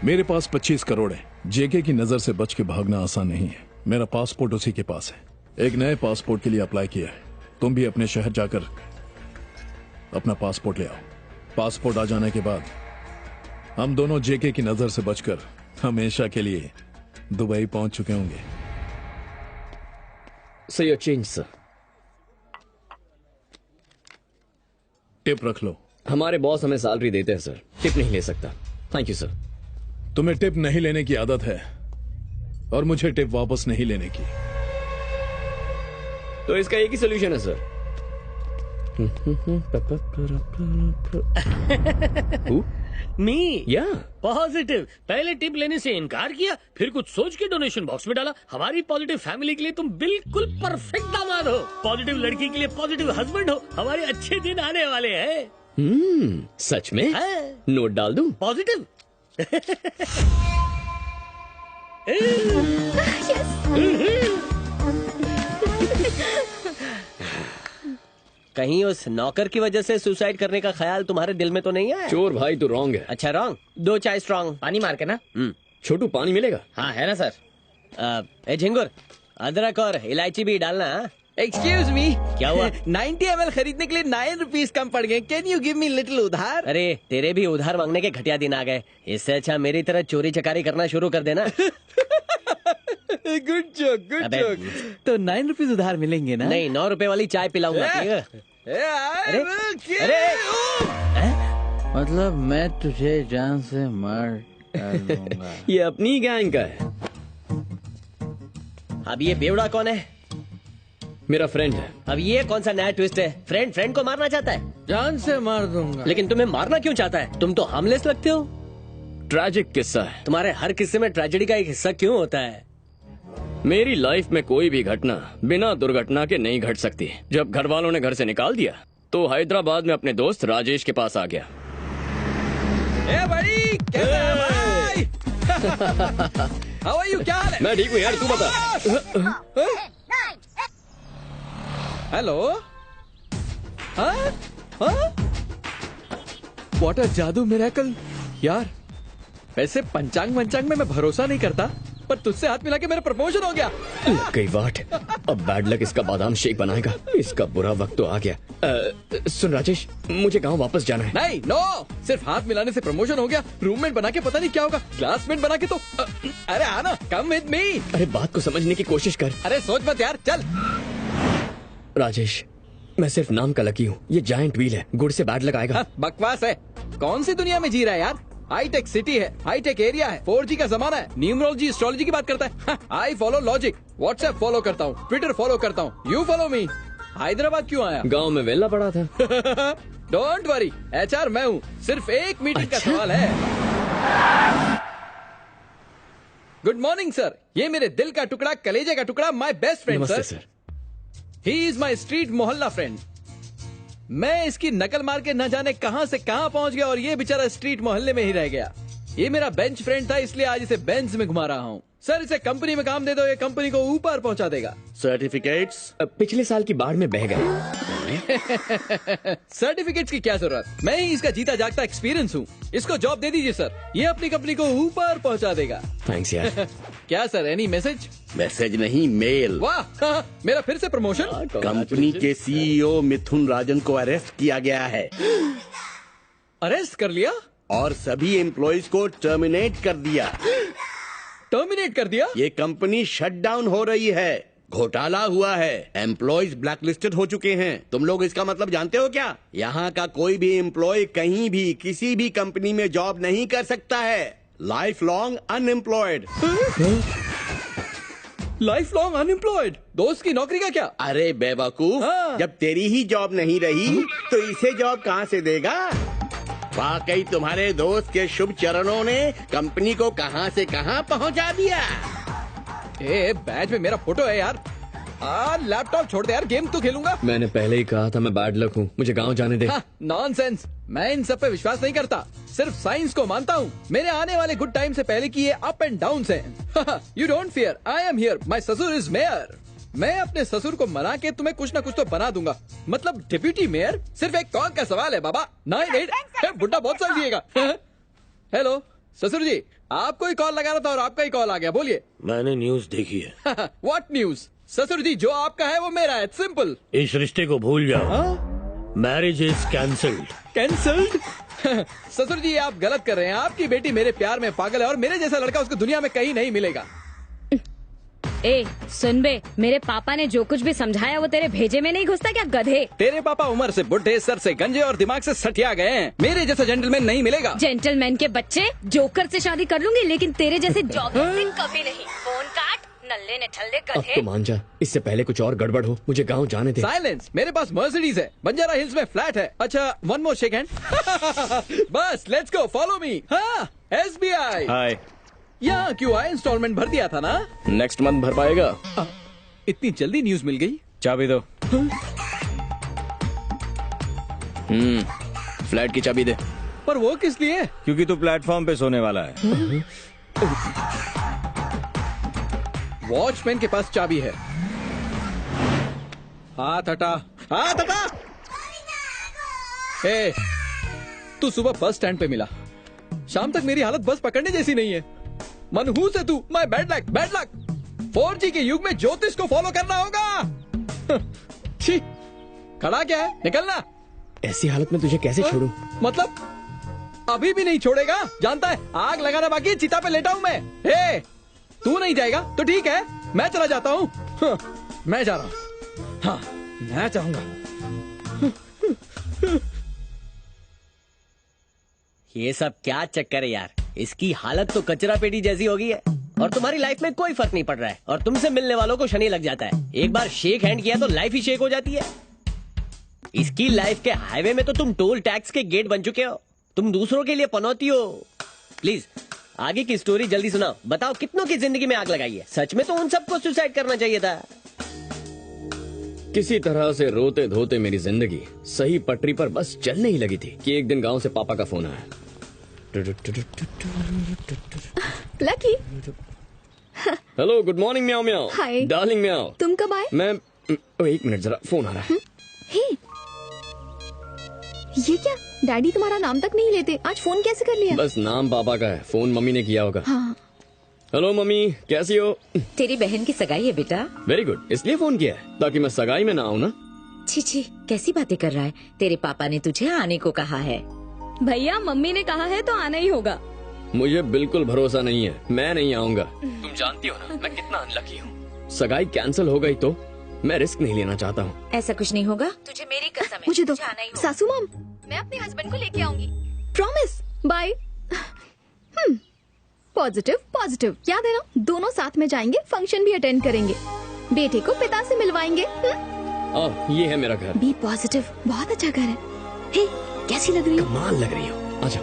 मेरे पास 25 करोड़ है। जेके की नजर से बच के भागना आसान नहीं है। मेरा पासपोर्ट उसी के पास है। एक नए पासपोर्ट के लिए अप्लाई किया है। तुम भी अपने शहर जाकर अपना पासपोर्ट ले आओ। पासपोर्ट आ जाने के बाद हम दोनों जेके की नजर से बचकर हमेशा के लिए दुबई पहुंच चुके होंगे। So your change, sir. Tip रख लो। हमारे बॉस हमें सैलरी देते हैं सर, टिप नहीं ले सकता। Thank you sir. तुम्हें टिप नहीं लेने की आदत है और मुझे टिप वापस नहीं लेने की। तो इसका एक ही सोल्यूशन है सर। मी या पॉजिटिव। पहले टिप लेने से इनकार किया, फिर कुछ सोच के डोनेशन बॉक्स में डाला। हमारी पॉजिटिव फैमिली के लिए तुम बिल्कुल परफेक्ट दामाद हो। पॉजिटिव लड़की के लिए पॉजिटिव हस्बैंड हो। हमारे अच्छे दिन आने वाले हैं। सच में? नोट डाल दूं? पॉजिटिव। कहीं उस नौकर की वजह से सुसाइड करने का ख्याल तुम्हारे दिल में तो नहीं है? चोर भाई तो रॉन्ग है। अच्छा रॉन्ग? 2 चाय स्ट्रॉन्ग पानी मार के ना। छोटू पानी मिलेगा? हाँ है ना सर। ए झिंगुर, अदरक और इलायची भी डालना। एक्सक्यूज मी, क्या हुआ? 90 ml खरीदने के लिए 9 रुपीज कम पड़ गए। Can you give me little उधार? अरे तेरे भी उधार मांगने के घटिया दिन आ गए। इससे अच्छा मेरी तरह चोरी चकारी करना शुरू कर देना। गुड जोक, गुड अबे, जोक। तो 9 रुपीज उधार मिलेंगे ना? नहीं, 9 रुपए वाली चाय पिलाऊंगा। अरे मतलब मैं तुझे जान से मार डालूंगा। ये अपनी गैंग का है। अब ये बेवड़ा कौन है? मेरा फ्रेंड है। अब ये कौन सा नया ट्विस्ट है? फ्रेंड फ्रेंड को मारना चाहता है? जान से मार दूंगा। लेकिन तुम्हें मारना क्यों चाहता है? तुम तो हार्मलेस लगते हो। ट्रैजिक किस्सा है। तुम्हारे हर किस्से में ट्रेजेडी का एक हिस्सा क्यों होता है? मेरी लाइफ में कोई भी घटना बिना दुर्घटना के नहीं घट सकती। जब घर वालों ने घर से निकाल दिया तो हैदराबाद में अपने दोस्त राजेश के पास आ गया। ए भाई, कैसा है भाई? How are you? क्या हाल है? मैं ठीक हूँ यार, तू बता। हेलो। व्हाट अ जादू मिरेकल यार। वैसे पंचांग में मैं भरोसा नहीं करता, पर तुझसे हाथ मिला के मेरा प्रमोशन हो गया। लग गई वाट। अब बैड लक इसका बादाम शेक बनाएगा। इसका बुरा वक्त तो आ गया। सुन राजेश, मुझे गांव वापस जाना है। नहीं, नो, सिर्फ हाथ मिलाने से प्रमोशन हो गया। रूममेट बना के पता नहीं क्या होगा। क्लासमेट बना के तो अरे आना, कम विद मी। अरे बात को समझने की कोशिश कर। अरे सोच मत यार, चल। राजेश, मैं सिर्फ नाम का लकी हूँ। ये जायंट व्हील है, गुड़ से बैड लगाएगा। बकवास है। कौन सी दुनिया में जी रहा है यार? हाईटेक सिटी है, हाईटेक एरिया है, 4G का जमाना है, न्यूमरोलॉजी एस्ट्रोलॉजी की बात करता है। I follow logic, WhatsApp follow करता हूँ, ट्विटर फॉलो करता हूँ, यू फॉलो मी। हैदराबाद क्यों आया? गांव में वेला पड़ा था। डोंट वरी, HR मैं हूँ, सिर्फ एक मीटिंग का सवाल है। गुड मॉर्निंग सर, ये मेरे दिल का टुकड़ा, कलेजे का टुकड़ा, my best friend sir. He is my street मोहल्ला फ्रेंड। मैं इसकी नकल मार के न जाने कहां से कहां पहुंच गया और ये बेचारा स्ट्रीट मोहल्ले में ही रह गया। ये मेरा बेंच फ्रेंड था, इसलिए आज इसे बेंच में घुमा रहा हूँ। सर इसे कंपनी में काम दे दो, ये कंपनी को ऊपर पहुंचा देगा। सर्टिफिकेट्स पिछले साल की बाढ़ में बह गए। सर्टिफिकेट्स की क्या जरूरत, मैं ही इसका जीता जागता एक्सपीरियंस हूँ। इसको जॉब दे दीजिए सर, ये अपनी कंपनी को ऊपर पहुंचा देगा। थैंक्स यार। क्या सर, एनी मैसेज? मैसेज नहीं, मेल। वाह, मेरा फिर से प्रमोशन। कंपनी के CEO मिथुन राजन को अरेस्ट किया गया है। अरेस्ट कर लिया? और सभी एम्प्लॉइज को टर्मिनेट कर दिया। टर्मिनेट कर दिया? ये कंपनी शट डाउन हो रही है, घोटाला हुआ है, एम्प्लॉइज ब्लैकलिस्टेड हो चुके हैं। तुम लोग इसका मतलब जानते हो क्या? यहाँ का कोई भी एम्प्लॉय कहीं भी किसी भी कंपनी में जॉब नहीं कर सकता है। Life long unemployed. Life long unemployed? दोस्त की नौकरी का क्या? अरे बेवकूफ, जब तेरी ही जॉब नहीं रही तो इसे जॉब कहाँ से देगा? वाकई तुम्हारे दोस्त के शुभ चरणों ने कंपनी को कहां से कहां पहुंचा दिया। बैच में मेरा फोटो है यार। लैपटॉप छोड़ दे यार, गेम तो खेलूंगा। मैंने पहले ही कहा था मैं बैड लक हूँ, मुझे गांव जाने दे। नॉनसेंस, मैं इन सब पे विश्वास नहीं करता, सिर्फ साइंस को मानता हूँ। मेरे आने वाले गुड टाइम से पहले की ये अप एंड डाउन हैं। You don't fear, I am here, my ससुर इज मेयर। मैं अपने ससुर को मना के तुम्हें कुछ ना कुछ तो बना दूंगा। मतलब डिप्यूटी मेयर। सिर्फ एक कॉल का सवाल है बाबा। 98 बुड्ढा बहुत साल जिएगा। हेलो ससुर जी, आपको ही कॉल लगा रहा था और आपका ही कॉल आ गया, बोलिए। मैंने न्यूज देखी है। What news? ससुर जी, जो आपका है वो मेरा है, सिंपल। इस रिश्ते को भूल जाओ। Marriage is cancelled. कैंसल्ड? ससुर जी आप गलत कर रहे हैं। आपकी बेटी मेरे प्यार में पागल है और मेरे जैसा लड़का उसको दुनिया में कहीं नहीं मिलेगा। ए सुन बे, मेरे पापा ने जो कुछ भी समझाया वो तेरे भेजे में नहीं घुसता क्या, गधे? तेरे पापा उम्र से बुढ़े, सर से गंजे और दिमाग से सठिया गए हैं। मेरे जैसा जेंटलमैन नहीं मिलेगा। जेंटलमैन के बच्चे, जोकर से शादी कर लूंगी लेकिन तेरे जैसे जॉबर से कभी नहीं। फोन काट, नल्ले नठल्ले अब गधे। तो मान जा, इससे पहले कुछ और गड़बड़ हो, मुझे गांव जाने दे। साइलेंस, मेरे पास मर्सिडीज है, बंजारा हिल्स में फ्लैट है। अच्छा, वन मोर शेक हैंड। बस लेट्स गो, फॉलो मी। हाँ, SBI। हाय। यहाँ क्यों आए? इंस्टॉलमेंट भर दिया था ना? नेक्स्ट मंथ भर पाएगा? इतनी जल्दी न्यूज मिल गई? चाबी दो। फ्लैट की चाबी दे। पर वो किस लिए? क्योंकि तू प्लेटफॉर्म पे सोने वाला है। वॉचमैन के पास चाबी है। हाथ हटा, हाथ हटा। ए, तू सुबह बस स्टैंड पे मिला, शाम तक मेरी हालत बस पकड़ने जैसी नहीं है। मनहूस है तू, my bad luck, bad luck. 4G के युग में ज्योतिष को फॉलो करना होगा। छी, खड़ा क्या है, निकलना। ऐसी हालत में तुझे कैसे छोड़ूं? मतलब अभी भी नहीं छोड़ेगा? जानता है आग लगाना बाकी, चिता पे लेटा हूं मैं। हे, तू नहीं जाएगा तो ठीक है, मैं चला जाता हूँ। मैं जा रहा हूँ। हाँ, मैं चाहूंगा। ये सब क्या चक्कर है यार? इसकी हालत तो कचरा पेटी जैसी हो गई है और तुम्हारी लाइफ में कोई फर्क नहीं पड़ रहा है और तुमसे मिलने वालों को शनि लग जाता है। एक बार शेक हैंड किया तो लाइफ ही शेक हो जाती है। इसकी लाइफ के हाईवे में तो तुम टोल टैक्स के गेट बन चुके हो। तुम दूसरों के लिए पनौती हो। प्लीज आगे की स्टोरी जल्दी सुनाओ। बताओ कितनों की जिंदगी में आग लगाई है? सच में तो उन सबको सुसाइड करना चाहिए था। किसी तरह से रोते धोते मेरी जिंदगी सही पटरी पर बस चलने ही लगी थी कि एक दिन गांव से पापा का फोन आया। Lucky. Hello, good morning meow म्याओ। हाय डार्लिंग म्याओ। तुम कब आए? मैं एक मिनट, जरा फोन आ रहा है। हे, ये क्या? डैडी तुम्हारा नाम तक नहीं लेते, आज फोन कैसे कर लिया? बस नाम पापा का है, फोन मम्मी ने किया होगा। हाँ। हेलो मम्मी, कैसी हो? तेरी बहन की सगाई है बेटा। वेरी गुड, इसलिए फोन किया है ताकि मैं सगाई में ना आऊँ ना। छी छी, कैसी बातें कर रहा है? तेरे पापा ने तुझे आने को कहा है। भैया मम्मी ने कहा है तो आना ही होगा। मुझे बिल्कुल भरोसा नहीं है, मैं नहीं आऊंगा। तुम जानती हो ना मैं कितना अनलकी हूँ। सगाई कैंसिल हो गई तो मैं रिस्क नहीं लेना चाहता हूँ। ऐसा कुछ नहीं होगा, तुझे मेरी कसम है। मुझे दो जाना ही होगा। सासू माम, मैं अपने हस्बैंड को लेके आऊंगी, प्रॉमिस। बाय। पॉजिटिव पॉजिटिव, याद है ना? दोनों साथ में जाएंगे, फंक्शन भी अटेंड करेंगे, बेटे को पिता से मिलवाएंगे। ये है मेरा घर। बी पॉजिटिव, बहुत अच्छा घर है। हे, कैसी लग रही हो? कमाल लग रही हो। आजा।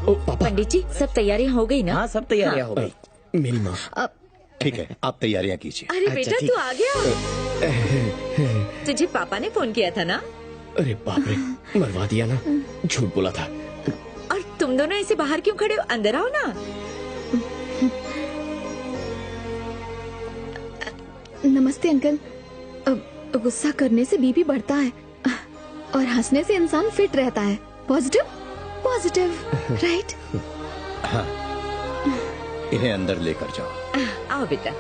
ओ पापा। पंडित जी, सब तैयारियां हो गई ना? हाँ, सब तैयारियां हो गई। मेरी माँ। ठीक है, आप तैयारियां कीजिए। अरे बेटा, तू आ गया। तुझे पापा ने फोन किया था ना? अरे बाप रे, मरवा दिया ना, झूठ बोला था। और तुम दोनों ऐसे बाहर क्यों खड़े हो? अंदर आओ ना। नमस्ते अंकल। गुस्सा करने से बीपी बढ़ता है और हंसने से इंसान फिट रहता है। Positive positive, right? हाँ, इन्हें अंदर लेकर जाओ। आओ बेटा।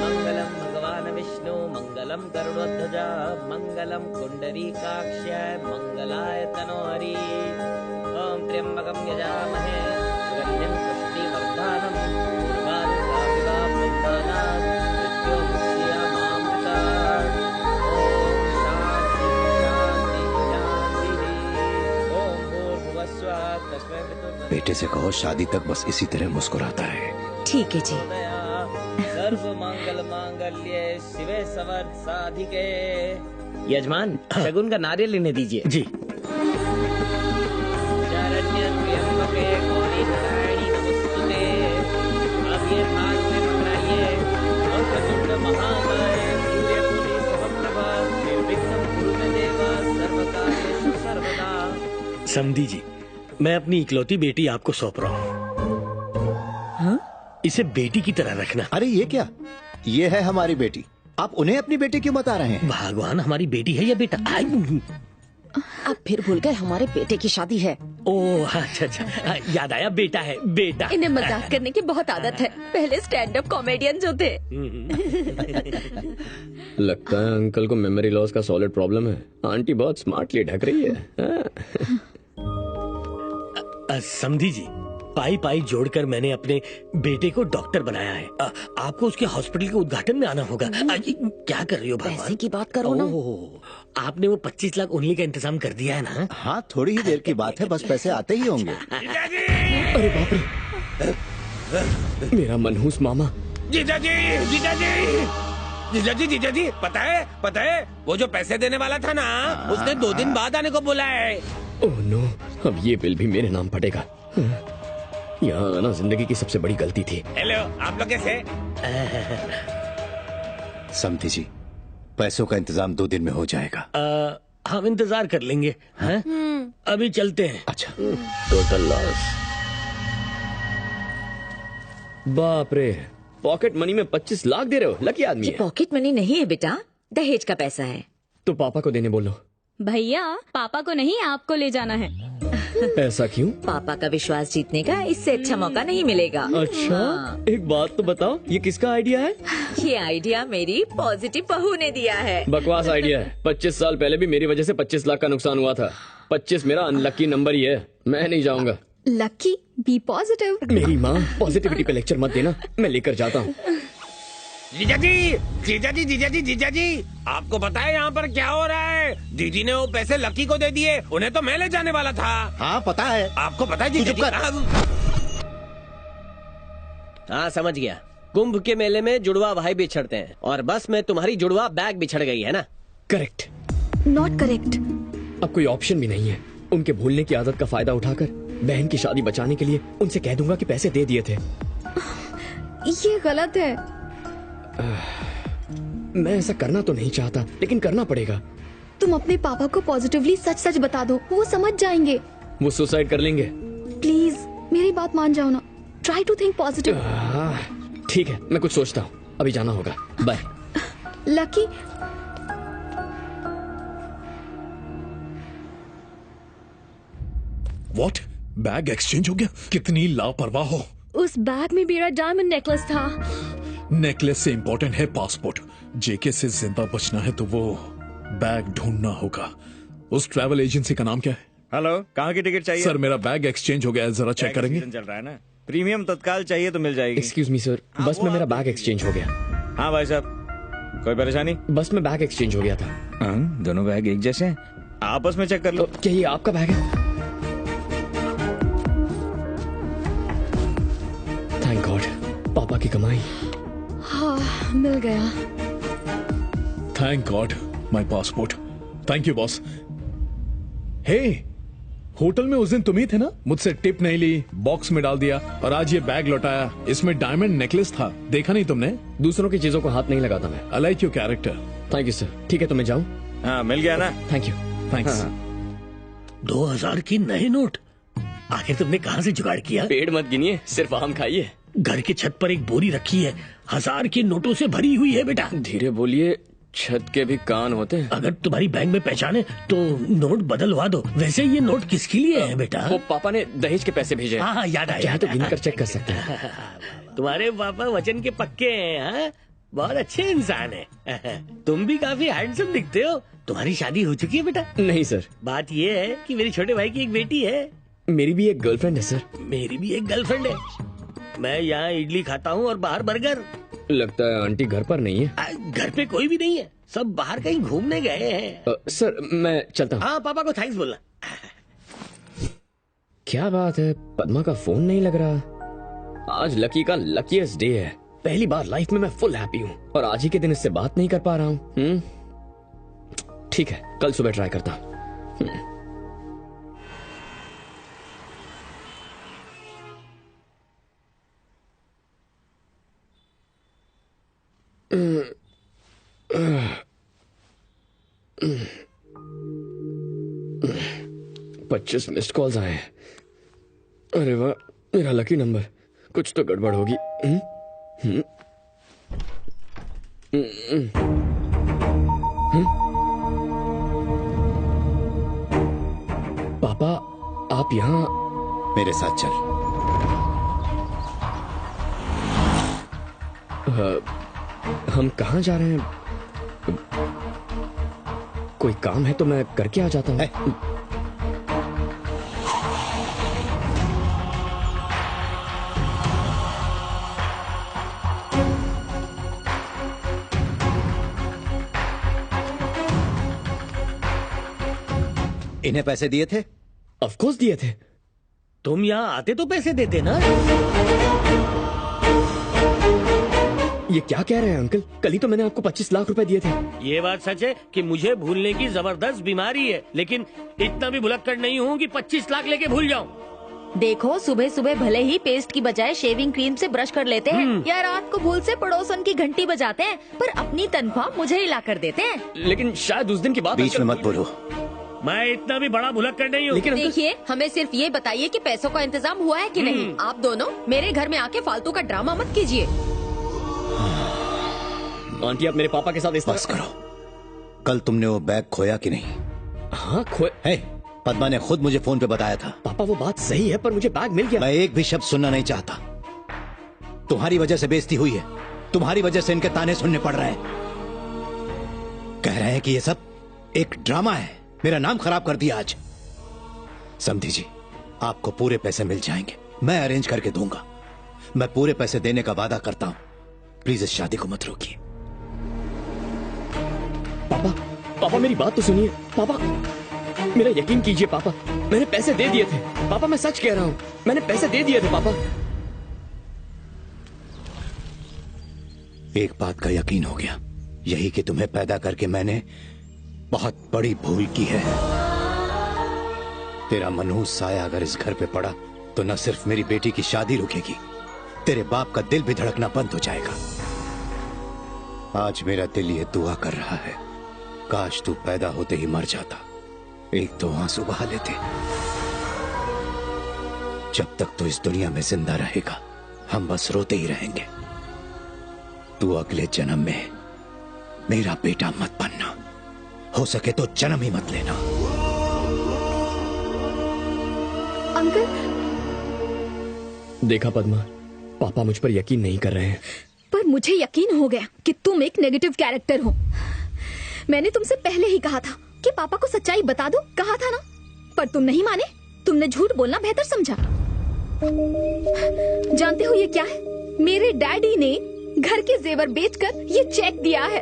मंगलम भगवान विष्णु, मंगलम गरुड़ध्वजा, मंगलम कुंडलीकाक्षाय, मंगलाय तनोहरि। ओम त्र्यंबकम यजामहे सुगंधिं पुष्टिवर्धनम्, उर्वारुकमिव बन्धनात् मृत्युमुक्षीयमामृतात्। ओम शांति शांति शांति। ओम भूर्भुवस्सुः तस्मै वितुर्वरेण्यं। बेटे से कहो शादी तक बस इसी तरह मुस्कुराता है। ठीक है जी। सर्व मंगल मांगल्ये शिवे सर्वार्थ साधिके। यजमान, शगुन का नारियल लेने दीजिए। जी। शरण्य त्र्यंबके गौरी नारायणी नमोस्तुते। अब ये भाग में पकड़ाइए। वक्रतुंड महाकाय सूर्यकोटि समप्रभा, निर्विघ्नं कुरु मे देव, सर्वकार्येषु सर्वदा। समधी जी, मैं अपनी इकलौती बेटी आपको सौंप रहा हूँ। इसे बेटी की तरह रखना। अरे ये क्या? ये है हमारी बेटी, आप उन्हें अपनी बेटी क्यों बता रहे हैं? भगवान, हमारी बेटी है या बेटा? अब फिर भूल गए, हमारे बेटे की शादी है। ओह अच्छा अच्छा, याद आया, बेटा है, बेटा। इन्हें मजाक करने की बहुत आदत है, पहले स्टैंड अप कॉमेडियन जो थे। लगता है अंकल को मेमोरी लॉस का सॉलिड प्रॉब्लम है। आंटी बहुत स्मार्टली ढक रही है। समधी जी, पाई पाई जोड़कर मैंने अपने बेटे को डॉक्टर बनाया है। आपको उसके हॉस्पिटल के उद्घाटन में आना होगा। क्या कर रही हो भगवान? पैसे की बात करो ना। आपने वो 25 लाख उंगली का इंतजाम कर दिया है ना? हाँ, थोड़ी ही देर की बात है, बस पैसे आते ही होंगे। अरे बाप रे, मेरा मनहूस मामा। जीजा जी, जीजा जी, जीजा जी, जीजा जी, पता है वो जो पैसे देने वाला था ना, उसने 2 दिन बाद आने को बोला है। ओह नो, अब ये बिल भी मेरे नाम फटेगा। यहाँ आना जिंदगी की सबसे बड़ी गलती थी। हेलो, आप लोग कैसे? समधी जी, पैसों का इंतजाम 2 दिन में हो जाएगा। हम इंतजार कर लेंगे। हैं? अभी चलते हैं। अच्छा। Total loss. बाप रे, पॉकेट मनी में 25 लाख दे रहे हो। लकी आदमी ये है। पॉकेट मनी नहीं है बेटा, दहेज का पैसा है। तो पापा को देने बोलो। भैया, पापा को नहीं, आपको ले जाना है। ऐसा क्यों? पापा का विश्वास जीतने का इससे अच्छा मौका नहीं मिलेगा। अच्छा, एक बात तो बताओ, ये किसका आइडिया है? ये आइडिया मेरी पॉजिटिव बहू ने दिया है। बकवास आइडिया है। 25 साल पहले भी मेरी वजह से 25 लाख का नुकसान हुआ था। 25 मेरा अनलकी नंबर ही है। मैं नहीं जाऊंगा। Lucky, be positive. मेरी माँ, पॉजिटिविटी पे लेक्चर मत देना, मैं लेकर जाता हूँ। जीजा जी, जीजा जी, जीजा जी, जीजा जी, आपको पता है यहाँ पर क्या हो रहा है? दीदी ने वो पैसे लकी को दे दिए, उन्हें तो मैं ले जाने वाला था। हाँ पता है। आपको पता है जीजा जी? हाँ, समझ गया। कुंभ के मेले में जुड़वा भाई बिछड़ते हैं और बस में तुम्हारी जुड़वा बैग बिछड़ गई है ना? करेक्ट। Not correct. अब कोई ऑप्शन भी नहीं है। उनके भूलने की आदत का फायदा उठाकर बहन की शादी बचाने के लिए उनसे कह दूंगा कि पैसे दे दिए थे। ये गलत है। मैं ऐसा करना तो नहीं चाहता, लेकिन करना पड़ेगा। तुम अपने पापा को पॉजिटिवली सच सच बता दो, वो समझ जाएंगे। वो सुसाइड कर लेंगे। प्लीज मेरी बात मान जाओ ना। Try to think positive. ठीक है, मैं कुछ सोचता हूँ। अभी जाना होगा। Bye. Lucky, what? Bag exchange हो गया? कितनी लापरवाह हो। उस बैग में मेरा डायमंड नेकलेस था। नेकलेस से इम्पोर्टेंट है पासपोर्ट। जेके से जिंदा बचना है तो वो बैग ढूंढना होगा। उस ट्रैवल एजेंसी का नाम क्या है? हेलो, कहाँ की टिकट चाहिए? सर, मेरा बैग एक्सचेंज हो गया है, जरा चेक करेंगे? चल रहा है ना। प्रीमियम तत्काल चाहिए तो मिल जाएगी। एक्सक्यूज मी सर, बस में मेरा बैग एक्सचेंज हो गया। हाँ भाई साहब, कोई परेशानी? बस में बैग एक्सचेंज हो गया था। दोनों बैग एक जैसे हैं? आपस में चेक कर लो। क्या ये आपका बैग है? थैंक गॉड, पापा की कमाई। हाँ, मिल गया। Thank God, my passport. Thank you boss. Hey, hotel में उस दिन तुम ही थे ना? मुझसे टिप नहीं ली, बॉक्स में डाल दिया और आज ये बैग लौटाया। इसमें डायमंड नेकलेस था, देखा नहीं तुमने? दूसरों की चीजों को हाथ नहीं लगाता मैं। I like your character. Thank you sir. ठीक है तो मैं जाऊँ? हाँ, मिल गया ना? Thank you. थैंक्स। 2000 की नए नोट आखिर तुमने कहाँ से जुगाड़ किया? पेड़ मत गिनिए, सिर्फ आम खाइए। घर की छत पर एक बोरी रखी है, 1000 के नोटों से भरी हुई है बेटा। धीरे बोलिए, छत के भी कान होते हैं। अगर तुम्हारी बैंक में पहचान है तो नोट बदलवा दो। वैसे ये नोट किसके लिए है बेटा? वो पापा ने दहेज के पैसे भेजे। हाँ, याद आया। चाहे तो गिन कर चेक कर सकते हैं। तुम्हारे पापा वचन के पक्के हैं। हाँ? बहुत अच्छे इंसान है। तुम भी काफी हैंडसम दिखते हो। तुम्हारी शादी हो चुकी है बेटा? नहीं सर। बात ये है कि मेरे छोटे भाई की एक बेटी है। मेरी भी एक गर्लफ्रेंड है सर। मेरी भी एक गर्लफ्रेंड है। मैं यहाँ इडली खाता हूँ और बाहर बर्गर। लगता है आंटी घर पर नहीं है। घर पे कोई भी नहीं है, सब बाहर कहीं घूमने गए हैं। सर मैं चलता हूँ। हाँ, पापा को थैंक्स बोलना। क्या बात है, पद्मा का फोन नहीं लग रहा। आज लकी का लकीएस्ट डे है। पहली बार लाइफ में मैं फुल हैप्पी हूँ और आज ही के दिन इससे बात नहीं कर पा रहा हूँ। ठीक है, कल सुबह ट्राई करता हूँ। पच्चीस मिस्ड कॉल्स आए हैं। अरे वाह, मेरा लकी नंबर। कुछ तो गड़बड़ होगी। पापा आप यहाँ? मेरे साथ चल। हम कहाँ जा रहे हैं? कोई काम है तो मैं करके आ जाता हूँ। इन्हें पैसे दिए थे? ऑफ कोर्स दिए थे। तुम यहाँ आते तो पैसे देते ना। ये क्या कह रहे हैं अंकल? कल ही तो मैंने आपको 25 लाख रुपए दिए थे। ये बात सच है कि मुझे भूलने की जबरदस्त बीमारी है, लेकिन इतना भी भुलक्कड़ नहीं हूँ कि 25 लाख लेके भूल जाऊँ। देखो, सुबह सुबह भले ही पेस्ट की बजाय शेविंग क्रीम से ब्रश कर लेते हैं या रात को भूल से पड़ोसन की घंटी बजाते हैं, पर अपनी तनख्वाह मुझे ही ला कर देते हैं। लेकिन शायद उस दिन की बात बीच में मत बोलो। मैं इतना भी बड़ा भुलक्कड़ नहीं हूँ। लेकिन देखिए, हमें सिर्फ ये बताइए कि पैसों का इंतजाम हुआ है कि नहीं। आप दोनों मेरे घर में आके फालतू का ड्रामा मत कीजिए। आंटी आप मेरे पापा के साथ इस बस करो। कल तुमने वो बैग खोया कि नहीं? हाँ खोया। पद्मा ने खुद मुझे फोन पे बताया था। पापा वो बात सही है, पर मुझे बैग मिल गया। मैं एक भी शब्द सुनना नहीं चाहता। तुम्हारी वजह से बेइज्जती हुई है, तुम्हारी वजह से इनके ताने सुनने पड़ रहे हैं। कह रहे हैं कि ये सब एक ड्रामा है, मेरा नाम खराब कर दिया आज। समझी जी, आपको पूरे पैसे मिल जाएंगे, मैं अरेंज करके दूंगा। मैं पूरे पैसे देने का वादा करता हूं। प्लीज इस शादी को मत रोकिए। पापा, पापा मेरी बात तो सुनिए। पापा मेरा यकीन कीजिए पापा, मैंने पैसे दे दिए थे। पापा मैं सच कह रहा हूँ, मैंने पैसे दे दिए थे पापा। एक बात का यकीन हो गया, यही कि तुम्हें पैदा करके मैंने बहुत बड़ी भूल की है। तेरा मनहूस साया अगर इस घर पे पड़ा तो न सिर्फ मेरी बेटी की शादी रुकेगी, तेरे बाप का दिल भी धड़कना बंद हो जाएगा। आज मेरा दिल ये दुआ कर रहा है, काश तू पैदा होते ही मर जाता, एक दो आंसू बहा लेते। जब तक तू इस दुनिया में जिंदा रहेगा हम बस रोते ही रहेंगे। तू अगले जन्म में मेरा बेटा मत बनना, हो सके तो जन्म ही मत लेना। अंकल। देखा पद्मा, पापा मुझ पर यकीन नहीं कर रहे हैं। पर मुझे यकीन हो गया कि तुम एक नेगेटिव कैरेक्टर हो। मैंने तुमसे पहले ही कहा था कि पापा को सच्चाई बता दो, कहा था ना, पर तुम नहीं माने। तुमने झूठ बोलना बेहतर समझा। जानते हो ये क्या है? मेरे डैडी ने घर के जेवर बेचकर ये चेक दिया है।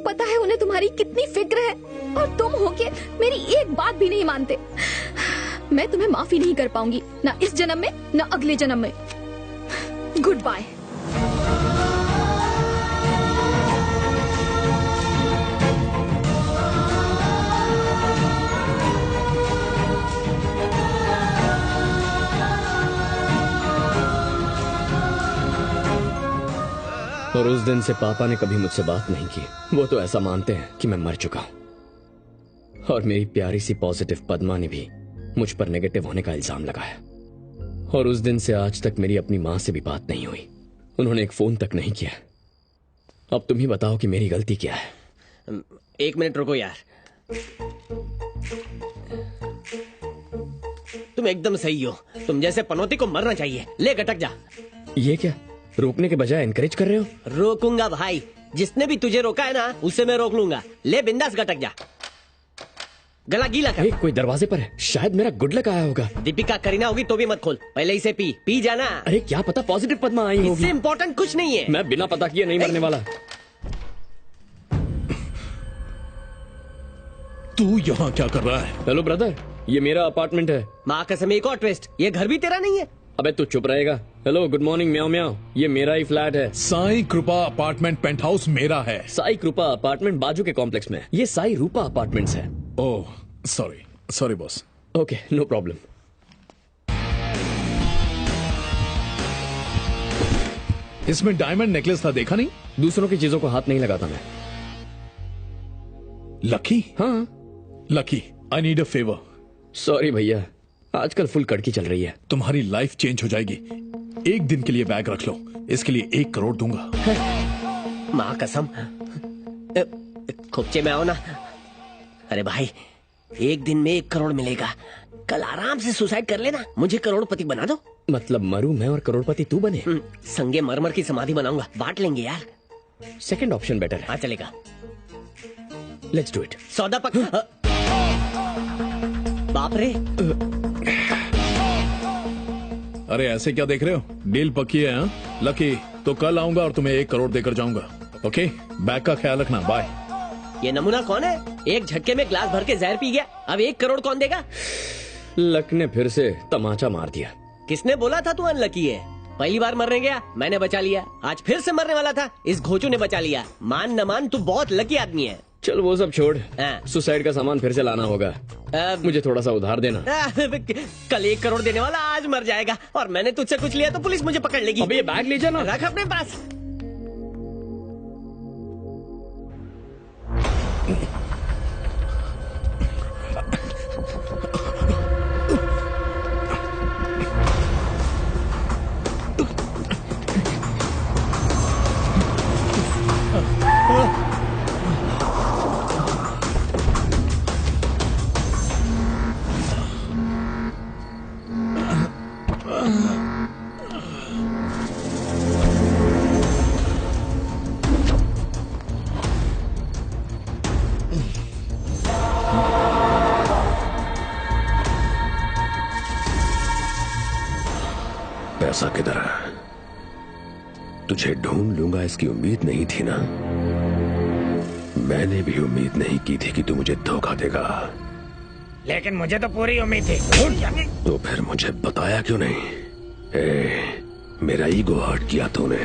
पता है उन्हें तुम्हारी कितनी फिक्र है, और तुम होके मेरी एक बात भी नहीं मानते। मैं तुम्हें माफी नहीं कर पाऊंगी, ना इस जन्म में ना अगले जन्म में। Good bye. और उस दिन से पापा ने कभी मुझसे बात नहीं की। वो तो ऐसा मानते हैं कि मैं मर चुका हूं। और मेरी प्यारी सी पॉजिटिव पद्मा ने भी मुझ पर नेगेटिव होने का इल्जाम लगाया। और उस दिन से आज तक मेरी अपनी मां से भी बात नहीं हुई। उन्होंने एक फोन तक नहीं किया। अब तुम ही बताओ कि मेरी गलती क्या है। 1 मिनट रुको यार। तुम एकदम सही हो। तुम जैसे पनौती को मरना चाहिए। ले गटक जा। ये क्या, रोकने के बजाय एनकरेज कर रहे हो? रोकूंगा भाई, जिसने भी तुझे रोका है ना उसे मैं रोक लूंगा। ले बिंदास गटक जा। गला गीला कर। कोई दरवाजे पर है, शायद मेरा गुड लक आया होगा। दीपिका करीना होगी तो भी मत खोल, पहले इसे पी जाना। अरे क्या पता पॉजिटिव पद्मा आई होगी। इससे इम्पोर्टेंट कुछ नहीं है। मैं बिना पता किए नहीं मरने वाला। तू यहाँ क्या कर रहा है? हेलो ब्रदर, ये मेरा अपार्टमेंट है। माँ कसम एक और ट्विस्ट, ये घर भी तेरा नहीं है। अबे तू चुप रहेगा। हेलो गुड मॉर्निंग म्याओ म्याओ, ये मेरा ही फ्लैट है। साई कृपा अपार्टमेंट पेंट हाउस मेरा है। साई कृपा अपार्टमेंट बाजू के कॉम्प्लेक्स में। ये साई रूपा अपार्टमेंट्स है। Oh sorry boss. Okay no problem. इसमें डायमंड नेकलेस था, देखा नहीं? दूसरों की चीजों को हाथ नहीं लगाता मैं। लकी? हाँ lucky, I need a favour. Sorry भैया, आजकल फुल कड़की चल रही है। तुम्हारी लाइफ चेंज हो जाएगी। एक दिन के लिए बैग रख लो, इसके लिए 1 करोड़ दूंगा। माँ कसम। खुपचे में आओ ना। अरे भाई, एक दिन में 1 करोड़ मिलेगा। कल आराम से सुसाइड कर लेना, मुझे करोड़पति बना दो। मतलब मरूं मैं और करोड़पति तू बने? संगे मरमर की समाधि बनाऊंगा, बांट लेंगे यार। सेकंड ऑप्शन बेटर है। हाँ चलेगा। Let's do it. सौदा पक्का। बाप रे। अरे ऐसे क्या देख रहे हो? डील पक्की है। हाँ लकी, तो कल आऊंगा और तुम्हें 1 करोड़ देकर जाऊंगा। ओके, बैग का ख्याल रखना। बाय। ये नमूना कौन है? एक झटके में ग्लास भर के जहर पी गया। अब 1 करोड़ कौन देगा? लक ने फिर से तमाचा मार दिया। किसने बोला था तू अनलकी है? पहली बार मरने गया, मैंने बचा लिया। आज फिर से मरने वाला था, इस घोचू ने बचा लिया। मान न मान, तू बहुत लकी आदमी है। चल वो सब छोड़, सुसाइड का सामान फिर से लाना होगा। मुझे थोड़ा सा उधार देना। कल 1 करोड़ देने वाला आज मर जाएगा, और मैंने तुझसे कुछ लिया तो पुलिस मुझे पकड़ लेगी। अबे ये बैग ले जाना। रख अपने पास। पैसा किधर है? तुझे ढूंढ लूंगा इसकी उम्मीद नहीं थी ना। मैंने भी उम्मीद नहीं की थी कि तू मुझे धोखा देगा, लेकिन मुझे तो पूरी उम्मीद थी। तो फिर मुझे बताया क्यों नहीं? मेरा ईगो हर्ट किया तूने।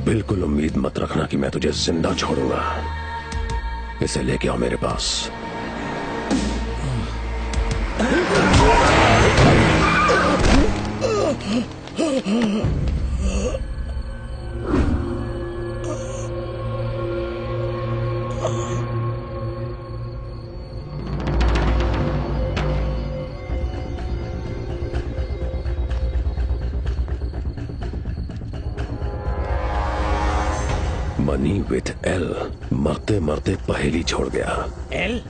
बिल्कुल उम्मीद मत रखना कि मैं तुझे जिंदा छोड़ूंगा। इसे लेके आओ मेरे पास। मनी विथ एल मरते मरते पहेली छोड़ गया। एल?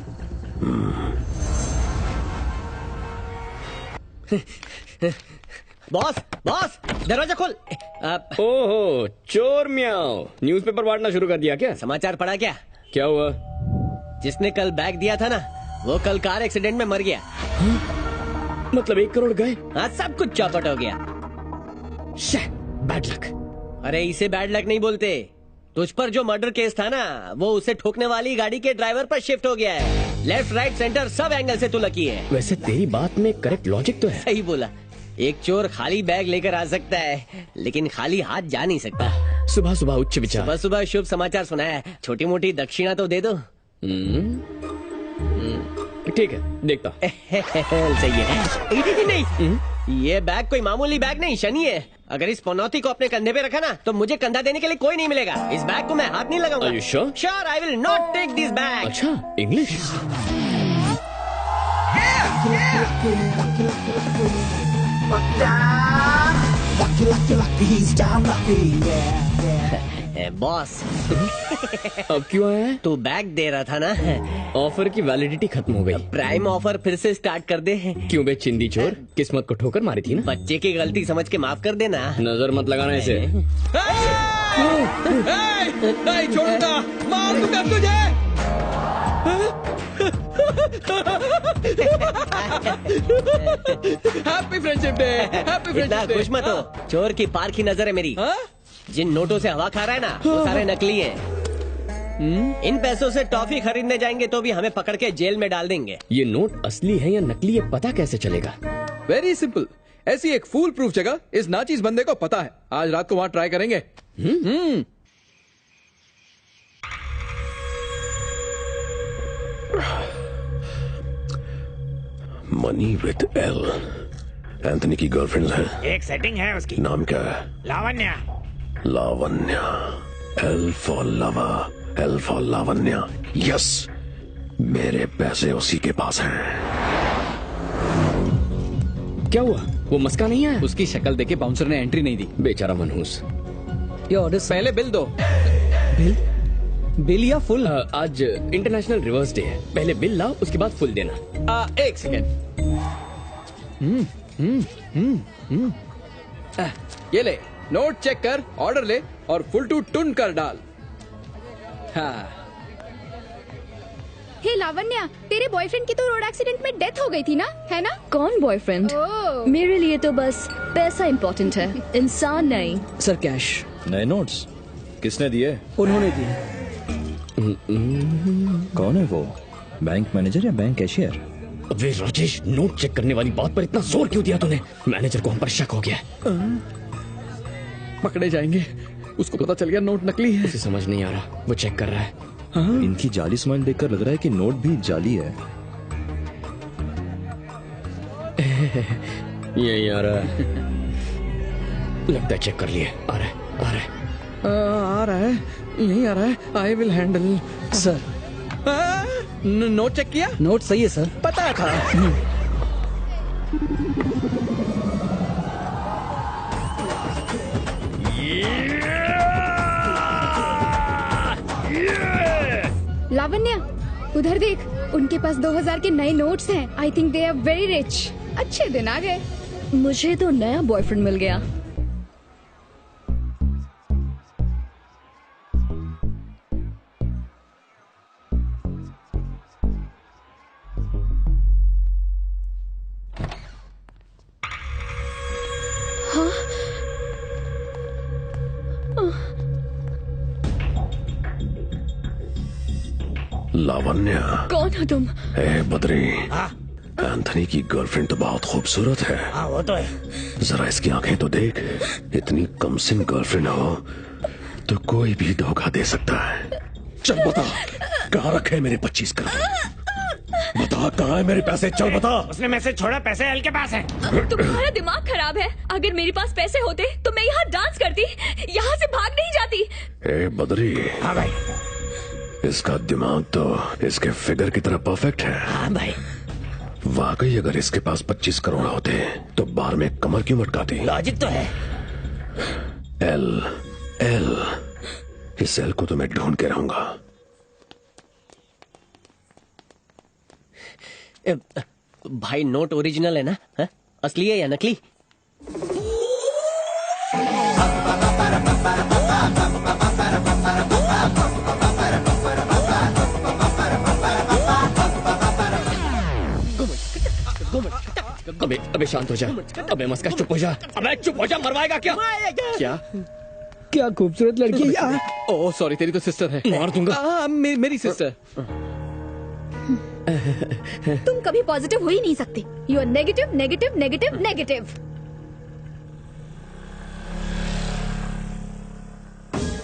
बॉस बॉस, दरवाजा खोल। ओहो, चोर म्याओ, न्यूज़पेपर बांटना शुरू कर दिया क्या? समाचार पढ़ा क्या? क्या हुआ? जिसने कल बैग दिया था ना, वो कल कार एक्सीडेंट में मर गया। मतलब 1 करोड़ गए? हाँ, सब कुछ चौपट हो गया। Bad luck. अरे इसे बैड लक नहीं बोलते, तुझ पर जो मर्डर केस था ना वो उसे ठोकने वाली गाड़ी के ड्राइवर पर शिफ्ट हो गया है। लेफ्ट राइट सेंटर सब एंगल से तू लकी है। वैसे तेरी बात में करेक्ट लॉजिक तो है। सही बोला, एक चोर खाली बैग लेकर आ सकता है लेकिन खाली हाथ जा नहीं सकता। सुबह सुबह उच्च विचार। सुबह सुबह शुभ समाचार सुनाया, छोटी मोटी दक्षिणा तो दे दो। ठीक है, देखता। सही है। नहीं, ये बैग कोई मामूली बैग नहीं, शनि है। अगर इस पनौती को अपने कंधे पे रखा ना तो मुझे कंधा देने के लिए कोई नहीं मिलेगा। इस बैग को मैं हाथ नहीं लगाऊंगा। Are you sure? Sure, I will not take this bag. अच्छा, इंग्लिश। बॉस अब क्यों आया है? तू बैग दे रहा था ना। ऑफर की वैलिडिटी खत्म हो गई। प्राइम ऑफर फिर से स्टार्ट कर दे। क्यों बे चिंदी चोर, किस्मत को ठोकर मारी थी ना। बच्चे की गलती समझ के माफ कर देना। नजर मत लगाना इसे। नहीं छोड़ूंगा, मार दूंगा तुझे। Happy friendship day. हैप्पी इतना फ्रेंडशिप डे। खुश मत हो, चोर की पार की नजर है मेरी। जिन नोटों से हवा खा रहा है ना वो सारे नकली हैं। इन पैसों से टॉफी खरीदने जाएंगे तो भी हमें पकड़ के जेल में डाल देंगे। ये नोट असली है या नकली, ये पता कैसे चलेगा? वेरी सिंपल, ऐसी एक फूल प्रूफ जगह इस नाचीज बंदे को पता है। आज रात को वहाँ ट्राई करेंगे। मनी विद एल, एंथनी की गर्लफ्रेंड है। एक सेटिंग है उसकी। नाम क्या है? लावण्या। लावण्या। एल फॉर लवा, एल फॉर लावण्या। यस, मेरे पैसे उसी के पास हैं। क्या हुआ? वो मस्का नहीं आया? उसकी शक्ल देखे बाउंसर ने एंट्री नहीं दी। बेचारा मनहूस। ये ऑर्डर पहले बिल दो। बिल या फुल? आज इंटरनेशनल रिवर्स डे है, पहले बिल लाओ उसके बाद फुल देना। एक सेकेंड। ये ले, नोट चेक कर, ऑर्डर ले और फुल टू टुन कर डाल। हाँ। हे लावण्या, तेरे बॉयफ्रेंड की तो रोड एक्सीडेंट में डेथ हो गई थी ना, है ना? कौन बॉयफ्रेंड? मेरे लिए तो बस पैसा इम्पोर्टेंट है, इंसान नहीं। Sir cash. नए नोट्स किसने दिए? उन्होंने दिए। कौन है वो, बैंक मैनेजर या बैंक कैशियर? वे राजेश, नोट चेक करने वाली बात पर इतना जोर क्यों दिया तूने? मैनेजर को हम पर शक हो गया। पकड़े जाएंगे, उसको पता चल गया नोट नकली है। उसे समझ नहीं आ रहा, वो चेक कर रहा है। इनकी जाली स्माइल देखकर लग रहा है कि नोट भी जाली है। यही आ रहा है, लगता है चेक कर लिए। आ रहा है, आ रहा है, आ रहा है, यही आ रहा है। I will handle. Sir note check किया? नोट सही है सर। पता था। लावण्या, उधर देख, उनके पास 2000 के नए नोट्स हैं। I think they are very rich. अच्छे दिन आ गए। मुझे तो नया बॉयफ्रेंड मिल गया। लावण्या। कौन हो तुम? ए बद्री, एंथनी की गर्लफ्रेंड तो बहुत खूबसूरत है। हाँ वो तो है। जरा इसकी आंखें तो देख, इतनी कमसिन गर्लफ्रेंड हो तो कोई भी धोखा दे सकता है। चल बता, कहाँ रखे मेरे 25 करोड़? बता कहाँ है मेरे पैसे? चल बता। उसने मैसेज छोड़ा, पैसे एल के पास है। तुम्हारा दिमाग खराब है। अगर मेरे पास पैसे होते तो मैं यहाँ डांस करती, यहाँ से भाग नहीं जाती। ए बद्री। हाँ भाई। इसका दिमाग तो इसके फिगर की तरह परफेक्ट है। हाँ भाई। वाकई अगर इसके पास 25 करोड़ होते तो बार में कमर क्यों मटकाती? लॉजिक तो है। एल एल, इस एल को तो मैं ढूंढ के रहूंगा। भाई नोट ओरिजिनल है ना? हा? असली है या नकली? अबे शांत हो जा। अबे मस्का चुप हो जा। अबे चुप हो जा, मरवाएगा क्या? क्या क्या खूबसूरत लड़की है। ओह सॉरी, तेरी तो सिस्टर है। मार दूंगा। मेरी सिस्टर। तुम कभी पॉजिटिव हो ही नहीं सकते। You are negative negative negative negative.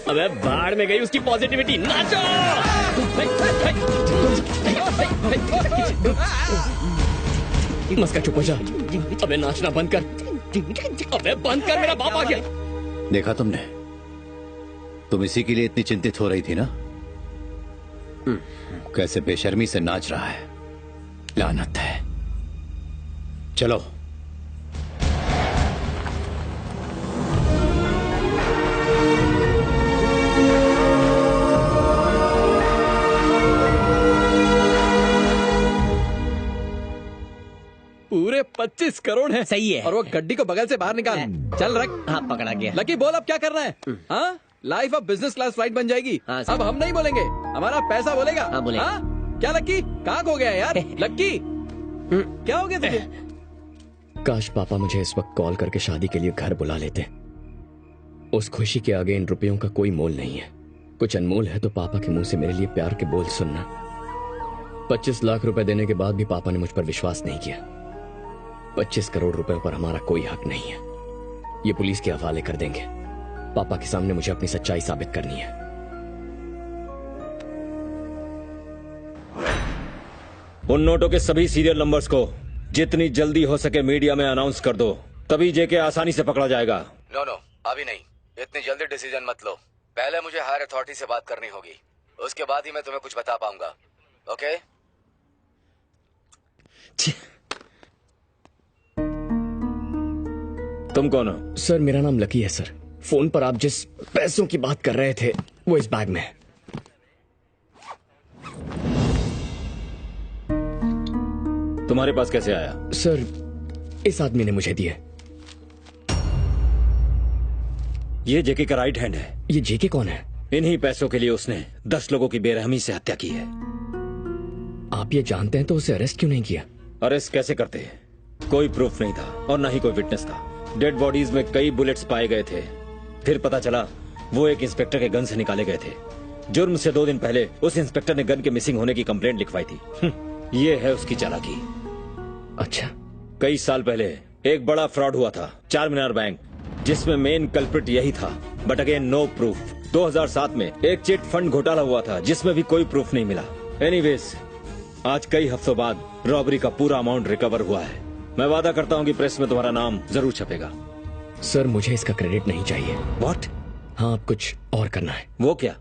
अबे बाहर में गई उसकी पॉजिटिविटी। नाचो। मस्का चुप हो जा। अबे नाचना बंद कर। अबे बंद कर, मेरा बाप आ गया। देखा तुमने, तुम इसी के लिए इतनी चिंतित हो रही थी ना? कैसे बेशर्मी से नाच रहा है। लानत है। चलो। पूरे 25 करोड़ है। सही है। और वो गड्डी को बगल से बाहर निकाल। चल रख। हाँ पकड़ा गया। लकी बोल अब क्या करना है? हाँ, लाइफ अब बिजनेस क्लास फ्लाइट बन जाएगी। हाँ, अब हम नहीं बोलेंगे, हमारा पैसा बोलेगा। हाँ, बोलेगा। हाँ? क्या लक्की, कहाँ खो गया यार? लक्की क्या हो गया तुझे? काश पापा मुझे इस वक्त कॉल करके शादी के लिए घर बुला लेते। उस खुशी के आगे इन रुपयों का कोई मोल नहीं है। कुछ अनमोल है तो पापा के मुंह से मेरे लिए प्यार के बोल सुनना। 25 लाख रुपए देने के बाद भी पापा ने मुझ पर विश्वास नहीं किया। 25 करोड़ रुपए पर हमारा कोई हक नहीं है। ये पुलिस के हवाले कर देंगे। पापा के सामने मुझे अपनी सच्चाई साबित करनी है। उन नोटों के सभी सीरियल नंबर्स को जितनी जल्दी हो सके मीडिया में अनाउंस कर दो, तभी जेके आसानी से पकड़ा जाएगा। नो अभी नहीं, इतनी जल्दी डिसीजन मत लो। पहले मुझे हायर अथॉरिटी से बात करनी होगी, उसके बाद ही मैं तुम्हें कुछ बता पाऊंगा। ओके? तुम कौन हो? सर मेरा नाम लकी है सर। फोन पर आप जिस पैसों की बात कर रहे थे वो इस बैग में है। तुम्हारे पास कैसे आया? सर इस आदमी ने मुझे दिए। ये जेके का राइट हैंड है। ये जेके कौन है? इन्हीं पैसों के लिए उसने 10 लोगों की बेरहमी से हत्या की है। आप ये जानते हैं तो उसे अरेस्ट क्यों नहीं किया? अरेस्ट कैसे करते? कोई प्रूफ नहीं था और न ही कोई विटनेस था। डेड बॉडीज में कई बुलेट्स पाए गए थे। फिर पता चला वो एक इंस्पेक्टर के गन से निकाले गए थे। जुर्म से 2 दिन पहले उस इंस्पेक्टर ने गन के मिसिंग होने की कंप्लेंट लिखवाई थी। ये है उसकी चालाकी। अच्छा। कई साल पहले एक बड़ा फ्रॉड हुआ था, चारमीनार बैंक, जिसमें मेन कल्प्रिट यही था, बट अगेन नो प्रूफ। 2007 में एक चिट फंड घोटाला हुआ था जिसमें भी कोई प्रूफ नहीं मिला। एनीवेज, आज कई हफ्तों बाद रॉबरी का पूरा अमाउंट रिकवर हुआ है। मैं वादा करता हूँ कि प्रेस में तुम्हारा नाम जरूर छपेगा। सर मुझे इसका क्रेडिट नहीं चाहिए। व्हाट? हाँ, अब कुछ और करना है। वो क्या?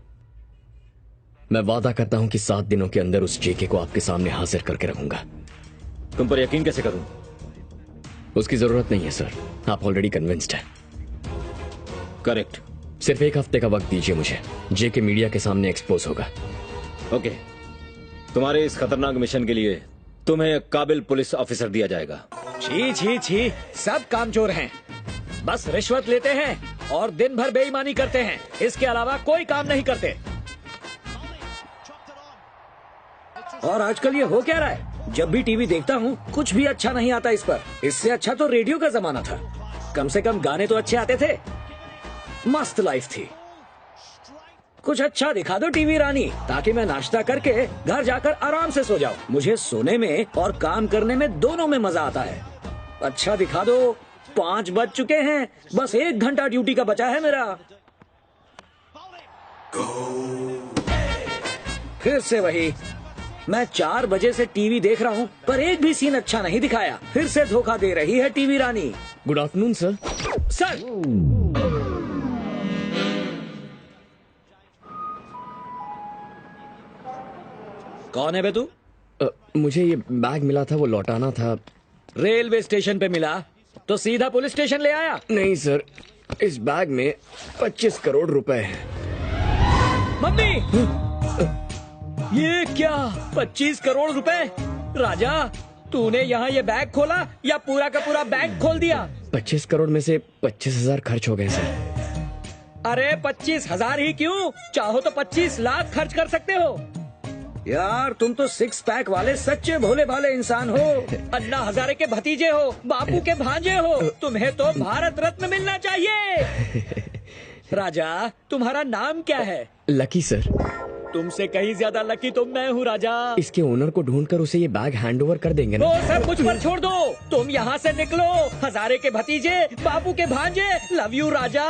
मैं वादा करता हूँ कि 7 दिनों के अंदर उस जेके को आपके सामने हाजिर करके रखूंगा। तुम पर यकीन कैसे करूं? उसकी जरूरत नहीं है सर, आप ऑलरेडी कन्विंस्ड हैं। करेक्ट। सिर्फ 1 हफ्ते का वक्त दीजिए मुझे, जेके मीडिया के सामने एक्सपोज होगा। ओके, तुम्हारे इस खतरनाक मिशन के लिए तुम्हें एक काबिल पुलिस ऑफिसर दिया जाएगा। छी छी छी, सब कामचोर हैं, बस रिश्वत लेते हैं और दिन भर बेईमानी करते हैं, इसके अलावा कोई काम नहीं करते। और आजकल ये हो क्या रहा है? जब भी टीवी देखता हूँ कुछ भी अच्छा नहीं आता इस पर। इससे अच्छा तो रेडियो का जमाना था, कम से कम गाने तो अच्छे आते थे, मस्त लाइफ थी। कुछ अच्छा दिखा दो टीवी रानी, ताकि मैं नाश्ता करके घर जाकर आराम से सो जाऊं। मुझे सोने में और काम करने में दोनों में मजा आता है। अच्छा दिखा दो। 5 बज चुके हैं, बस 1 घंटा ड्यूटी का बचा है मेरा। फिर से वही, मैं 4 बजे से टीवी देख रहा हूँ पर एक भी सीन अच्छा नहीं दिखाया। फिर से धोखा दे रही है टीवी रानी। Good afternoon sir. सर कौन है बे तू? मुझे ये बैग मिला था, वो लौटाना था। रेलवे स्टेशन पे मिला तो सीधा पुलिस स्टेशन ले आया? नहीं सर, इस बैग में 25 करोड़ रुपए हैं। मम्मी, ये क्या 25 करोड़ रुपए? राजा, तूने यहाँ ये बैग खोला या पूरा का पूरा बैग खोल दिया? 25 करोड़ में से 25,000 खर्च हो गए सर। अरे 25,000 ही क्यों, चाहो तो 25 लाख खर्च कर सकते हो। यार तुम तो 6 पैक वाले सच्चे भोले भाले इंसान हो। अन्ना हजारे के भतीजे हो, बापू के भांजे हो, तुम्हें तो भारत रत्न मिलना चाहिए। राजा तुम्हारा नाम क्या है? Lucky sir. तुमसे कहीं ज्यादा लकी तो मैं हूँ राजा। इसके ओनर को ढूंढकर उसे ये बैग हैंड ओवर कर देंगे ना। वो सब मुझ पर छोड़ दो, तुम यहाँ से निकलो। हजारे के भतीजे, बापू के भांजे, लव यू राजा।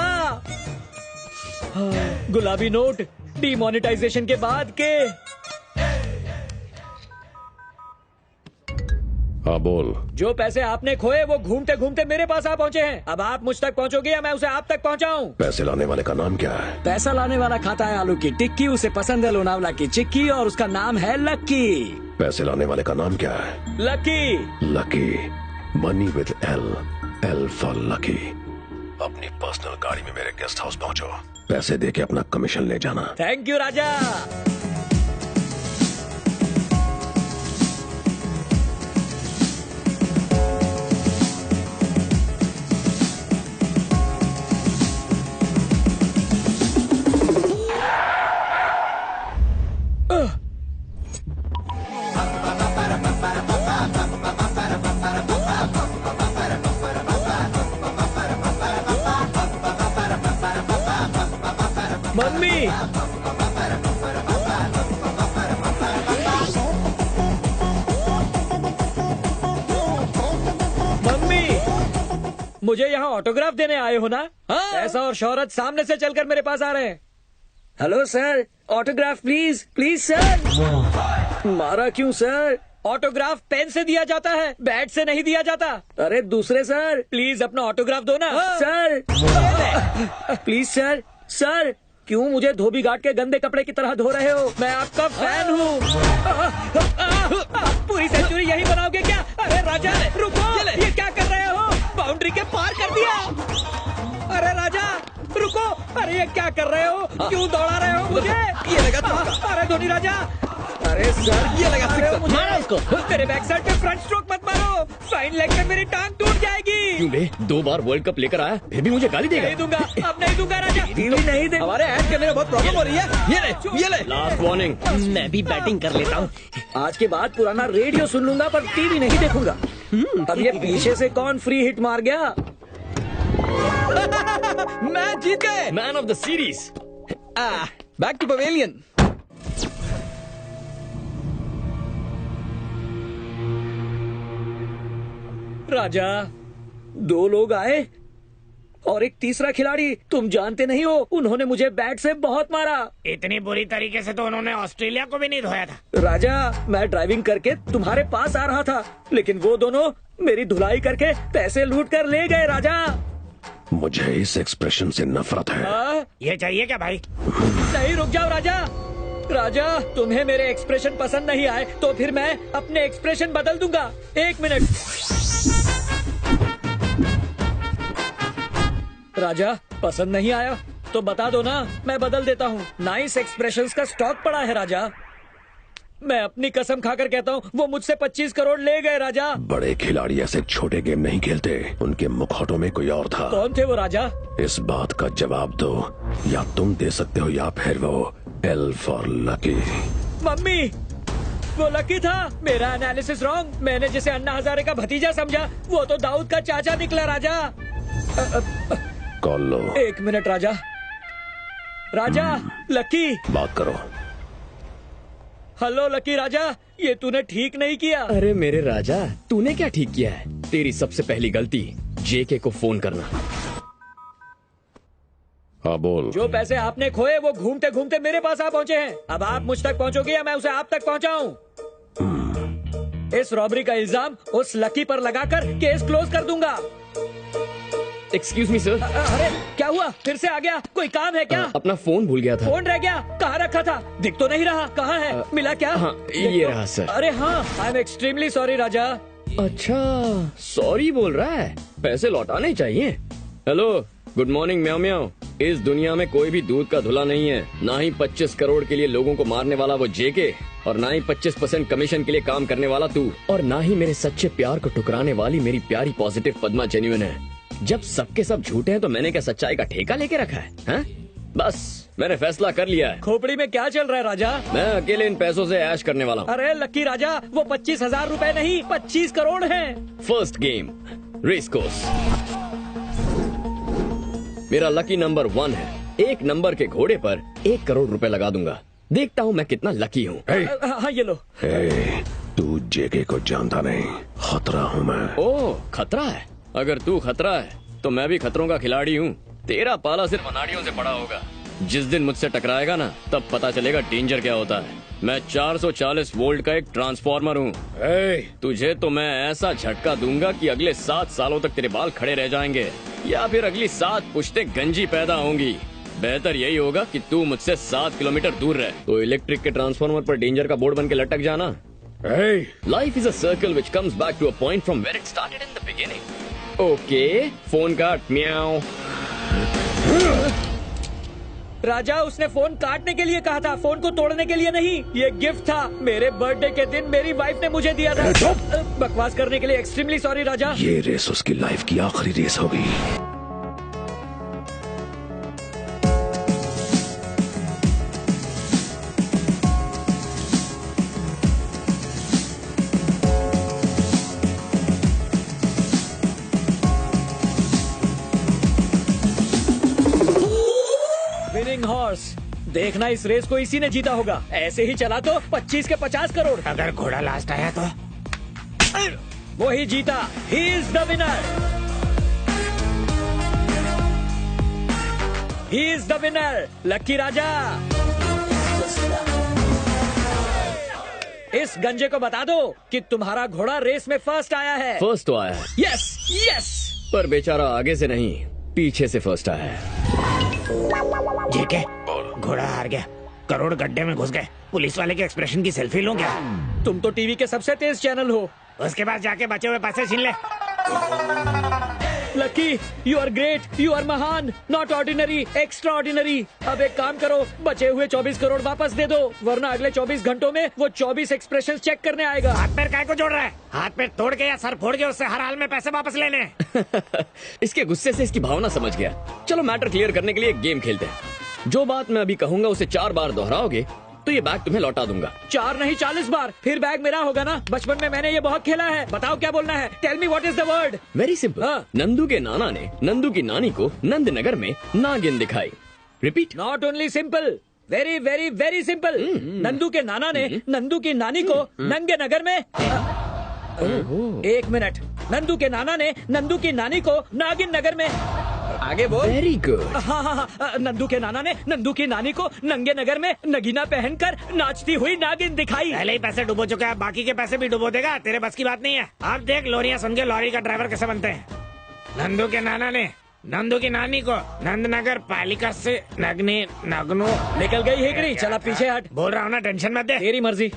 गुलाबी नोट डिमोनेटाइजेशन के बाद के। हाँ बोल। जो पैसे आपने खोए वो घूमते घूमते मेरे पास आ पहुँचे हैं। अब आप मुझ तक पहुँचोगे या मैं उसे आप तक पहुँचाऊँ? पैसे लाने वाले का नाम क्या है? पैसा लाने वाला खाता है आलू की टिक्की, उसे पसंद है लोनावला की चिक्की और उसका नाम है लक्की। पैसे लाने वाले का नाम क्या है? Lucky. Lucky. Money with L, L for lucky. अपनी पर्सनल गाड़ी में मेरे गेस्ट हाउस पहुंचो। पैसे दे के अपना कमीशन ले जाना। Thank you Raja. Mummy mummy मुझे यहाँ ऑटोग्राफ देने आए हो ना? हाँ? पैसा और शोहरत सामने से चलकर मेरे पास आ रहे हैं। Hello sir, autograph please please sir. मारा क्यों सर? ऑटोग्राफ पेन से दिया जाता है, बैट से नहीं दिया जाता। अरे दूसरे सर, प्लीज अपना ऑटोग्राफ दो ना। Sir please sir. सर क्यों मुझे धोबी घाट के गंदे कपड़े की तरह धो रहे हो? मैं आपका फैन हूँ। पूरी सेंचुरी यही बनाओगे क्या? अरे राजा रुको, ये क्या कर रहे हो? बाउंड्री के पार कर दिया। अरे राजा रुको, अरे ये क्या कर रहे हो? क्यों दौड़ा रहे हो मुझे? ये लगा। अरे धोनी राजा। अरे सर ये लगा, मारो उसको। तेरे बैक साइड पे फ्रंट स्ट्रोक मत मारो, फाइन लेग में मेरी टांग टूट जाएगी। क्यों बे? 2 बार वर्ल्ड कप लेकर आया, फिर भी मुझे गाली देगा? नहीं दूंगा, अब नहीं दूंगा राजा। टीवी नहीं दे। हमारे ऐड करने में बहुत प्रॉब्लम हो रही है। ये ले। Last warning. मैं भी बैटिंग कर लेता हूँ। आज के बाद पुराना रेडियो सुन लूंगा पर टीवी नहीं देखूंगा। अब ये पीछे से कौन फ्री हिट मार गया? मैच जीत गए। Man of the series. Back to pavilion. Raja 2 लोग आए और एक तीसरा खिलाड़ी। तुम जानते नहीं हो, उन्होंने मुझे बैट से बहुत मारा। इतनी बुरी तरीके से तो उन्होंने ऑस्ट्रेलिया को भी नहीं धोया था। राजा मैं ड्राइविंग करके तुम्हारे पास आ रहा था, लेकिन वो दोनों मेरी धुलाई करके पैसे लूट कर ले गए। राजा मुझे इस एक्सप्रेशन से नफरत है। ये चाहिए क्या भाई? नहीं रुक जाओ राजा। राजा तुम्हें मेरे एक्सप्रेशन पसंद नहीं आए तो फिर मैं अपने एक्सप्रेशन बदल दूंगा। 1 मिनट। राजा पसंद नहीं आया तो बता दो ना, मैं बदल देता हूँ। नाइस एक्सप्रेशंस का स्टॉक पड़ा है राजा। मैं अपनी कसम खाकर कहता हूँ वो मुझसे 25 करोड़ ले गए। राजा बड़े खिलाड़ी ऐसे छोटे गेम नहीं खेलते। उनके मुखौटों में कोई और था। कौन थे वो राजा? इस बात का जवाब दो, या तुम दे सकते हो या फिर वो। L for lucky. मम्मी वो लकी था। मेरा एनालिसिस रॉन्ग। मैंने जिसे अन्ना हजारे का भतीजा समझा वो तो दाऊद का चाचा निकला। राजा कॉल लो। 1 मिनट राजा। राजा लकी बात करो। हेलो लकी राजा, ये तूने ठीक नहीं किया। अरे मेरे राजा, तूने क्या ठीक किया है? तेरी सबसे पहली गलती जेके को फोन करना। हाँ बोल। जो पैसे आपने खोए वो घूमते घूमते मेरे पास आ पहुँचे हैं। अब आप मुझ तक पहुँचोगे या मैं उसे आप तक पहुँचाऊँ? इस रॉबरी का इल्जाम उस लकी पर लगाकर केस क्लोज कर दूंगा। Excuse me sir. अरे क्या हुआ? फिर से आ गया? कोई काम है क्या? अपना फोन भूल गया था। फोन रह गया? कहाँ रखा था? दिख तो नहीं रहा। कहाँ है? मिला क्या? हाँ, ये रहा सर। अरे हाँ, आई एम एक्सट्रीमली सॉरी राजा। अच्छा सॉरी बोल रहा है, पैसे लौटाने चाहिए। Hello good morning meow meow. इस दुनिया में कोई भी दूध का धुला नहीं है। ना ही 25 करोड़ के लिए लोगों को मारने वाला वो जेके, और ना ही 25% कमीशन के लिए काम करने वाला तू, और ना ही मेरे सच्चे प्यार को ठुकराने वाली मेरी प्यारी पॉजिटिव पद्मा जेन्युइन है। जब सबके सब झूठे हैं तो मैंने क्या सच्चाई का ठेका लेके रखा है? बस मैंने फैसला कर लिया है। खोपड़ी में क्या चल रहा है राजा? मैं अकेले इन पैसों से ऐश करने वाला हूँ। अरे लक्की राजा, वो 25,000 रुपए नहीं 25 करोड़ हैं। First game race course. मेरा लकी नंबर 1 है। एक नंबर के घोड़े पर 1 करोड़ रुपए लगा दूंगा। देखता हूँ मैं कितना लकी हूँ। हाँ ये लो। तू जेके को जानता नहीं, खतरा हूँ मैं। ओह खतरा है? अगर तू खतरा है तो मैं भी खतरों का खिलाड़ी हूँ। तेरा पाला सिर्फ अनाड़ियों से पड़ा होगा। जिस दिन मुझसे टकराएगा ना, तब पता चलेगा डेंजर क्या होता है। मैं 440 वोल्ट का एक ट्रांसफार्मर हूँ। तुझे तो मैं ऐसा झटका दूंगा कि अगले 7 सालों तक तेरे बाल खड़े रह जाएंगे, या फिर अगली 7 पुश्तें गंजी पैदा होंगी। बेहतर यही होगा कि तू मुझसे 7 किलोमीटर दूर रहे। तो इलेक्ट्रिक के ट्रांसफार्मर पर डेंजर का बोर्ड बन के लटक जाना। Life is a circle which comes back to a point from where it started in the beginning. Okay, phone काट। म्याऊं। राजा, उसने फोन काटने के लिए कहा था, फोन को तोड़ने के लिए नहीं। ये गिफ्ट था। मेरे बर्थडे के दिन मेरी वाइफ ने मुझे दिया था। बकवास करने के लिए एक्सट्रीमली सॉरी राजा। ये रेस उसकी लाइफ की आखिरी रेस होगी। Winning horse. देखना इस रेस को इसी ने जीता होगा। ऐसे ही चला तो 25 के 50 करोड़। अगर घोड़ा लास्ट आया तो वो ही जीता। He is the winner. He is the winner. Lucky Raja, इस गंजे को बता दो कि तुम्हारा घोड़ा रेस में फर्स्ट आया है। फर्स्ट तो आया है। Yes yes. पर बेचारा आगे से नहीं, पीछे से फर्स्ट आया है। ठीक है, घोड़ा हार गया। करोड़ गड्ढे में घुस गए। पुलिस वाले के एक्सप्रेशन की सेल्फी लूं क्या? तुम तो टीवी के सबसे तेज चैनल हो। उसके बाद जाके बचे हुए पैसे छीन ले। Lucky, you are great, you are महान, नॉट ऑर्डिनरी, एक्स्ट्रा ऑर्डिनरी। अब एक काम करो, बचे हुए 24 करोड़ वापस दे दो, वरना अगले 24 घंटों में वो 24 एक्सप्रेशन चेक करने आएगा। हाथ पैर काय को जोड़ रहा है? हाथ पैर तोड़ के या सर फोड़ के उससे हर हाल में पैसे वापस लेने। इसके गुस्से से इसकी भावना समझ गया। चलो मैटर क्लियर करने के लिए एक गेम खेलते हैं। जो बात मैं अभी कहूंगा उसे 4 बार दोहराओगे तो ये बैग तुम्हें लौटा दूंगा। 4 नहीं 40 बार। फिर बैग मेरा होगा ना? बचपन में मैंने ये बहुत खेला है। बताओ क्या बोलना है? Tell me what is the word. Very simple. Nandu के नाना ने नंदू की नानी को नंदनगर में नागिन दिखाई। Repeat. Not only simple, very very very simple. Nandu के नाना ने नंदू की नानी को नंगे नगर में 1 मिनट। नंदू के नाना ने नंदू की नानी को नागिन नगर में। आगे बोल। Very good. हाँ हाँ हाँ। नंदू के नाना ने नंदू की नानी को नंगे नगर में नगीना पहनकर नाचती हुई नागिन दिखाई। पहले ही पैसे डुबो चुका है, बाकी के पैसे भी डुबो देगा। तेरे बस की बात नहीं है। आप देख लोरियां सुन के लॉरी का ड्राइवर कैसे बनते हैं। नंदू के नाना ने नंदू की नानी को नंदनगर पालिका से नगनी नगनू। निकल गई हेकड़ी। चला पीछे हट। बोल रहा हूँ ना, टेंशन मत दे। तेरी मर्जी।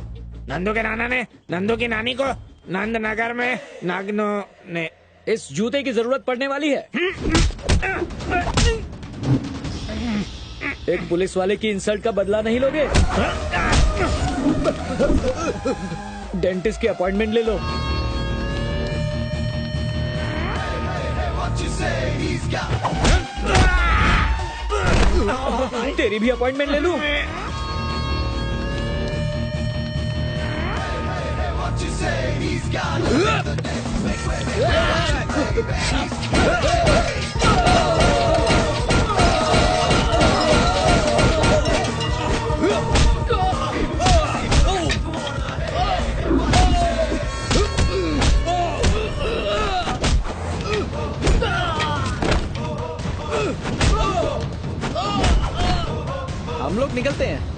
नंदू के नाना ने नंदू की नानी को नंदनगर में नगनू ने। इस जूते की जरूरत पड़ने वाली है। एक पुलिस वाले की इंसल्ट का बदला नहीं लोगे? डेंटिस्ट की अपॉइंटमेंट ले लो। तेरी भी अपॉइंटमेंट ले लूं? हम लोग निकलते हैं।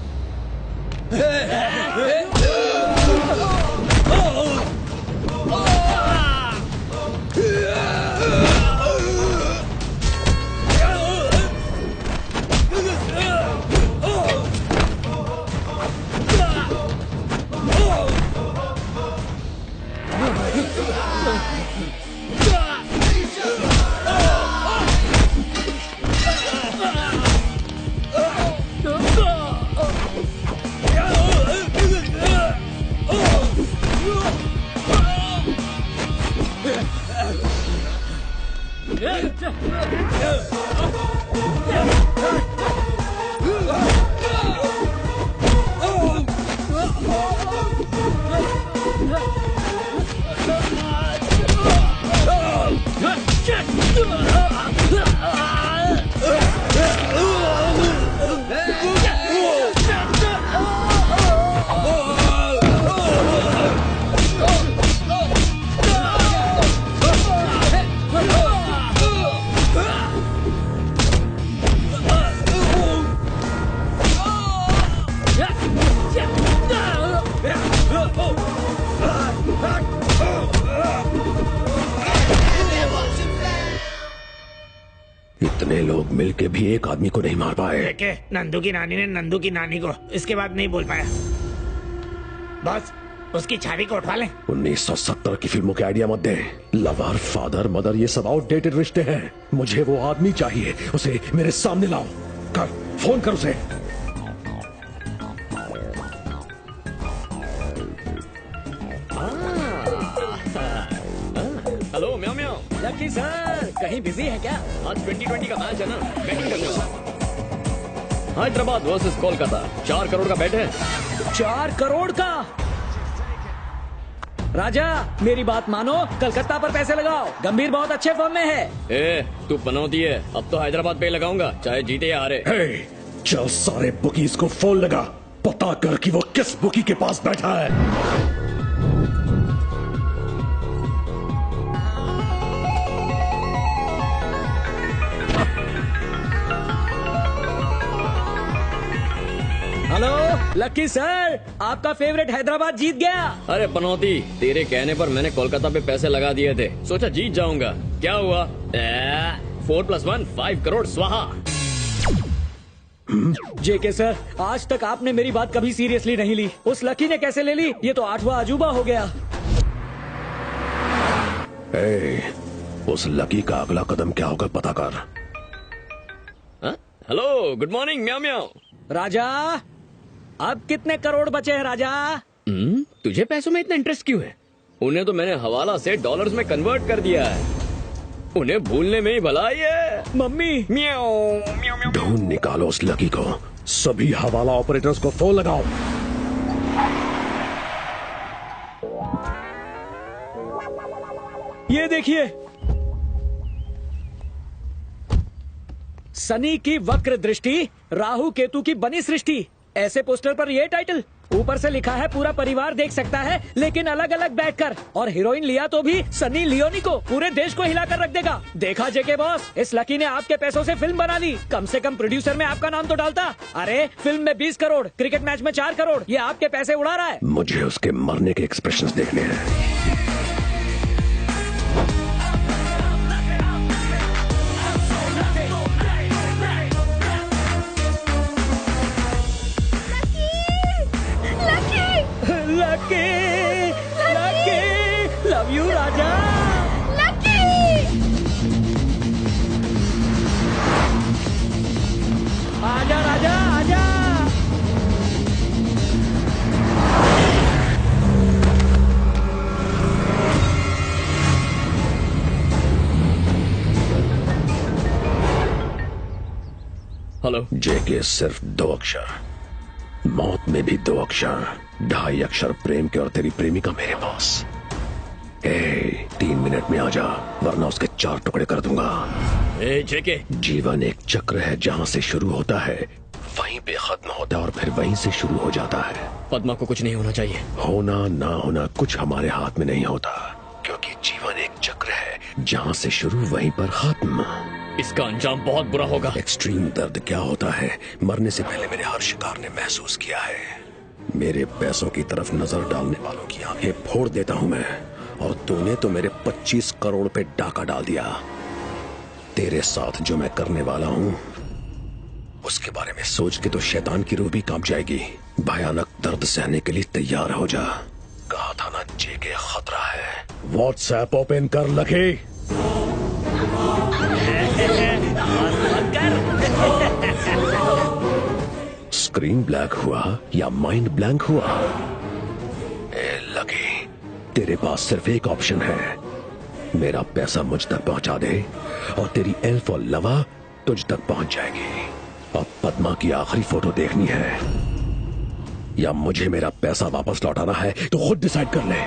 इतने लोग मिलके भी एक आदमी को नहीं मार पाए। देखे, नंदू की नानी ने नंदू की नानी को इसके बाद नहीं बोल पाया। बस उसकी छाती को उठवा लें। 1970 की फिल्मों के आइडिया मत दे। लवर, फादर, मदर, ये सब आउटडेटेड रिश्ते हैं। मुझे वो आदमी चाहिए, उसे मेरे सामने लाओ। कर, फोन कर उसे। हेलो म्याओ म्याओ। लकी सर, कहीं बिजी है क्या? आज 2020 का मैच है ना, बैटिंग करने वाला। हैदराबाद वर्सेस कोलकाता, 4 करोड़ का बैट है। 4 करोड़ का? राजा मेरी बात मानो, कलकत्ता पर पैसे लगाओ। गंभीर बहुत अच्छे फॉर्म में है। तू पनौती है, अब तो हैदराबाद पे लगाऊंगा, चाहे जीते या हारे। चल सारे बुकीज को फोन लगा, पता कर कि वो किस बुकी के पास बैठा है। हेलो लकी सर, आपका फेवरेट हैदराबाद जीत गया। अरे पनौती, तेरे कहने पर मैंने कोलकाता पे पैसे लगा दिए थे, सोचा जीत जाऊंगा। क्या हुआ? 4 + 1 5 करोड़ स्वाहा। जेके सर, आज तक आपने मेरी बात कभी सीरियसली नहीं ली। उस लकी ने कैसे ले ली? ये तो 8वां अजूबा हो गया। उस लकी का अगला कदम क्या होगा पता कर। हेलो, गुड मॉर्निंग म्याओ म्याओ। राजा, अब कितने करोड़ बचे हैं राजा? तुझे पैसों में इतना इंटरेस्ट क्यों है? उन्हें तो मैंने हवाला से डॉलर्स में कन्वर्ट कर दिया है। उन्हें भूलने में ही भलाई है। मम्मी म्याओ। ढूंढ निकालो उस लकी को। सभी हवाला ऑपरेटर्स को फोन लगाओ। ये देखिए, शनि की वक्र दृष्टि, राहु केतु की बनी सृष्टि। ऐसे पोस्टर पर ये टाइटल, ऊपर से लिखा है पूरा परिवार देख सकता है, लेकिन अलग अलग बैठकर। और हीरोइन लिया तो भी सनी लियोनी को, पूरे देश को हिलाकर रख देगा। देखा जेके बॉस, इस लकी ने आपके पैसों से फिल्म बना ली। कम से कम प्रोड्यूसर में आपका नाम तो डालता। अरे फिल्म में 20 करोड़, क्रिकेट मैच में 4 करोड़, ये आपके पैसे उड़ा रहा है। मुझे उसके मरने के एक्सप्रेशंस देखने हैं। Lucky, lucky, love you Raja. Lucky, आजा राजा, आजा। हेलो। जेके सिर्फ 2 अक्षर, मौत में भी 2 अक्षर, 2.5 अक्षर प्रेम के और तेरी प्रेमिका मेरे पास। 3 मिनट में आजा, वरना उसके 4 टुकड़े कर दूंगा। जेके, जीवन एक चक्र है, जहाँ से शुरू होता है वहीं पे खत्म होता है और फिर वहीं से शुरू हो जाता है। पद्मा को कुछ नहीं होना चाहिए। होना ना होना कुछ हमारे हाथ में नहीं होता, क्योंकि जीवन एक चक्र है, जहाँ से शुरू वहीं पर खत्म। इसका अंजाम बहुत बुरा होगा। एक्सट्रीम दर्द क्या होता है, मरने से पहले मेरे हर शिकार ने महसूस किया है। मेरे पैसों की तरफ नजर डालने वालों की आंखें फोड़ देता हूं मैं, और तूने तो मेरे 25 करोड़ पे डाका डाल दिया। तेरे साथ जो मैं करने वाला हूं, उसके बारे में सोच के तो शैतान की रूह भी कांप जाएगी। भयानक दर्द सहने के लिए तैयार हो जा। कहा था ना जेके खतरा है। व्हाट्सएप ओपन कर लगे। स्क्रीन ब्लैक हुआ या माइंड ब्लैंक हुआ? लगे, तेरे पास सिर्फ एक ऑप्शन है। मेरा पैसा मुझ तक पहुंचा दे और तेरी एल्फ और लवा तुझ तक पहुंच जाएगी। अब पद्मा की आखिरी फोटो देखनी है या मुझे मेरा पैसा वापस लौटाना है, तो खुद डिसाइड कर ले।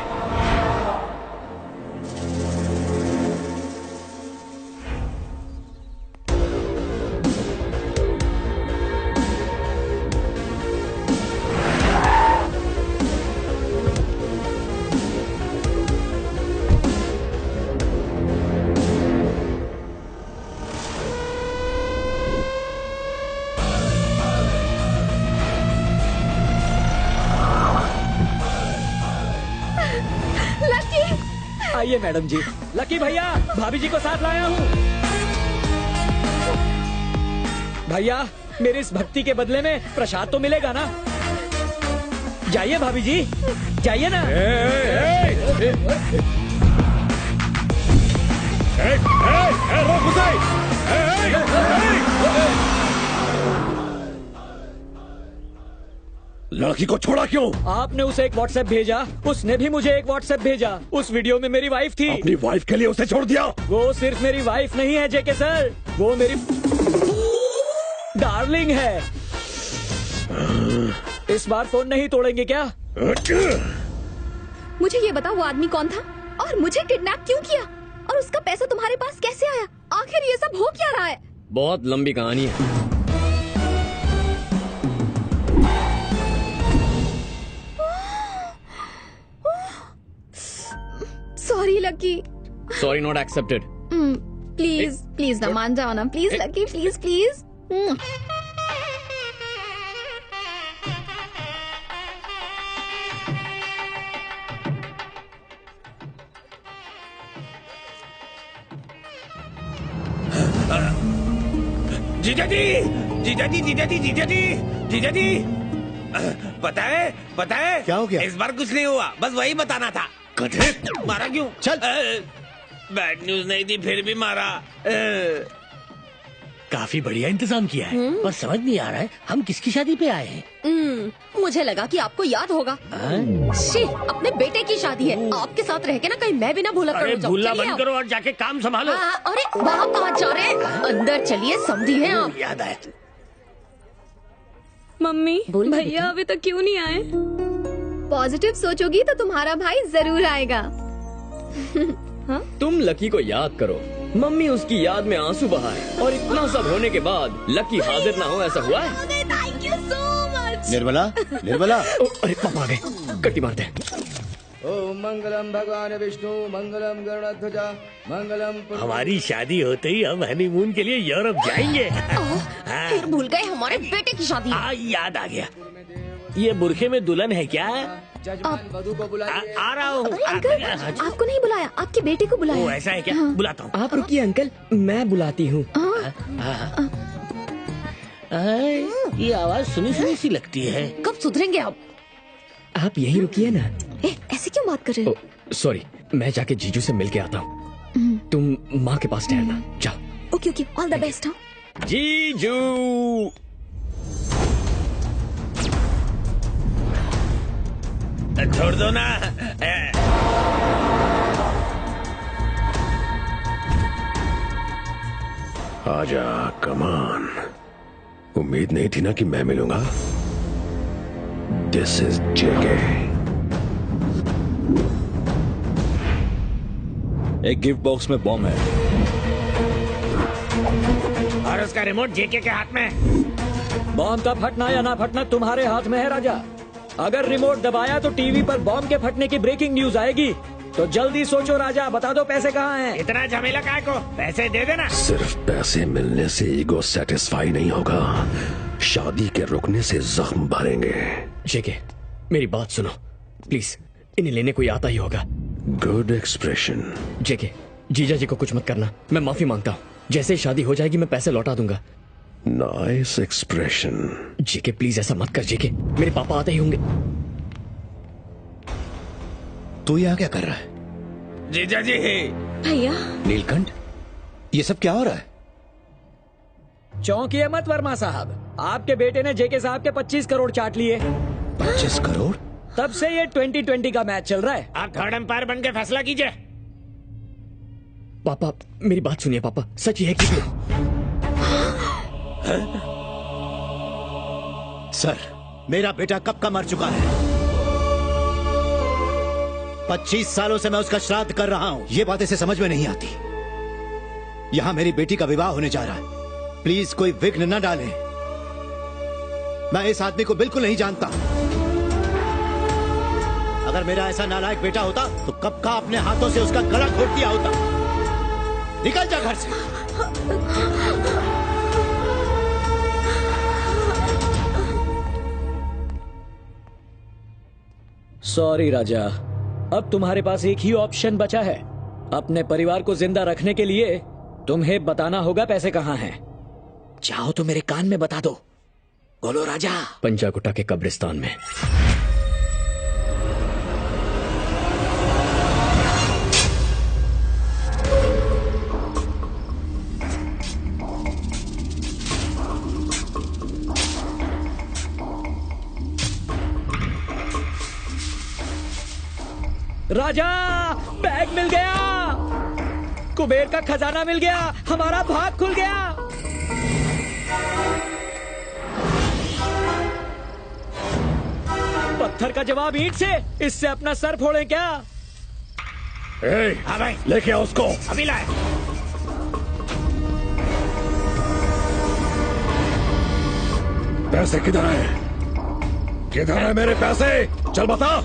आइए मैडम जी। लकी भैया, भाभी जी को साथ लाया हूँ। भैया मेरी इस भक्ति के बदले में प्रसाद तो मिलेगा ना? जाइए भाभी जी, जाइए ना। लड़की को छोड़ा क्यों? आपने उसे एक व्हाट्सएप भेजा, उसने भी मुझे एक व्हाट्सएप भेजा। उस वीडियो में मेरी वाइफ थी। अपनी वाइफ के लिए उसे छोड़ दिया? वो सिर्फ मेरी वाइफ नहीं है जेके सर, वो मेरी डार्लिंग है। इस बार फोन नहीं तोड़ेंगे क्या? मुझे ये बता वो आदमी कौन था और मुझे किडनैप क्यों किया और उसका पैसा तुम्हारे पास कैसे आया? आखिर ये सब हो क्या रहा है? बहुत लंबी कहानी है। Sorry lucky. Sorry not accepted. Please please ना मान जाओ ना, प्लीज लकी, प्लीज प्लीज। जीजा जी, जीजा जी, जीजा जी, जीजा जी, जीजा जी, पता है क्या हो गया? इस बार कुछ नहीं हुआ, बस वही बताना था। मारा क्यों? चल। बैड न्यूज नहीं थी फिर भी मारा। काफी बढ़िया इंतजाम किया है, पर समझ नहीं आ रहा है हम किसकी शादी पे आए हैं। मुझे लगा कि आपको याद होगा। शी, अपने बेटे की शादी है, आपके साथ रह के ना कहीं मैं भी ना भूला अरे करूँ। भूलना बंद करो और जाके काम संभालो। अरे वहाँ कहाँ जा रहे हैं? अंदर चलिए, समझी हैं आप। याद आया। मम्मी भैया अभी तक क्यों नहीं आए? पॉजिटिव सोचोगी तो तुम्हारा भाई जरूर आएगा। तुम लकी को याद करो, मम्मी उसकी याद में आंसू बहाए और इतना सब होने के बाद लकी हाजिर ना हो, ऐसा हुआ है? Thank you so much. Nirmala, Nirmala. अरे पापा आ गए, कट्टी मारते हैं। ओम मंगलम भगवान विष्णु मंगलम गरुड़ध्वजा मंगलम। हमारी शादी होते ही हम हनीमून के लिए यूरोप जाएंगे। फिर भूल गए हमारे बेटे की शादी। याद आ गया। ये बुरखे में दुल्हन है क्या? वधु को बुलाइए। आ रहा हूँ। अंकल, आपको नहीं बुलाया, आपके बेटे को बुलाया। ओ, ऐसा है क्या? बुलाता हूँ। आप रुकिए अंकल, मैं बुलाती हूँ। ये आवाज सुनी सुनी सी लगती है। कब सुधरेंगे आप यहीं रुकिए ना। ऐसे क्यों बात कर रहे हो? सॉरी, मैं जाके जीजू से मिल के आता हूँ। तुम माँ के पास ठहरना, जाओ। Okay okay, all the best. जीजू छोड़ दो ना। आजा, कमान। उम्मीद नहीं थी ना कि मैं मिलूंगा। दिस इज जेके। एक गिफ्ट बॉक्स में बॉम्ब है और उसका रिमोट जेके के हाथ में। बॉम्ब का फटना या ना फटना तुम्हारे हाथ में है राजा। अगर रिमोट दबाया तो टीवी पर बॉम्ब के फटने की ब्रेकिंग न्यूज आएगी। तो जल्दी सोचो राजा, बता दो पैसे कहाँ हैं? इतना झमेला काय को? पैसे दे देना। सिर्फ पैसे मिलने से ईगो सेटिस्फाई नहीं होगा, शादी के रुकने से जख्म भरेंगे। जेके, मेरी बात सुनो प्लीज, इन्हें लेने कोई आता ही होगा। Good expression. जेके, जीजा जी को कुछ मत करना, मैं माफी मांगता हूँ। जैसे ही शादी हो जाएगी मैं पैसे लौटा दूंगा। Nice expression. जेके प्लीज ऐसा मत कर जेके, मेरे पापा आते ही होंगे। तू यहाँ क्या कर रहा है? जीजा जी। भैया। नीलकंठ, ये सब क्या हो रहा है? चौंकिए मत वर्मा साहब, आपके बेटे ने जेके साहब के 25 करोड़ चाट लिए। 25 करोड़? तब से ये 2020 का मैच चल रहा है। आप थर्ड एम्पायर बन के फैसला कीजिए। पापा मेरी बात सुनिए, पापा सच है कि सर, मेरा बेटा कब का मर चुका है। 25 सालों से मैं उसका श्राद्ध कर रहा हूं। ये बात इसे समझ में नहीं आती। यहां मेरी बेटी का विवाह होने जा रहा है, प्लीज कोई विघ्न न डालें। मैं इस आदमी को बिल्कुल नहीं जानता। अगर मेरा ऐसा नालायक बेटा होता तो कब का अपने हाथों से उसका गला घोट दिया होता। निकल जा घर से। सॉरी राजा, अब तुम्हारे पास एक ही ऑप्शन बचा है। अपने परिवार को जिंदा रखने के लिए तुम्हें बताना होगा पैसे कहाँ हैं। चाहो तो मेरे कान में बता दो। बोलो राजा। पंजागुट्टा के कब्रिस्तान में। राजा, बैग मिल गया, कुबेर का खजाना मिल गया, हमारा भाग खुल गया। पत्थर का जवाब ईंट से, इससे अपना सर फोड़े क्या? हाँ भाई, लेके आओ उसको। अभी लाए। पैसे किधर है? किधर है मेरे पैसे? चल बता।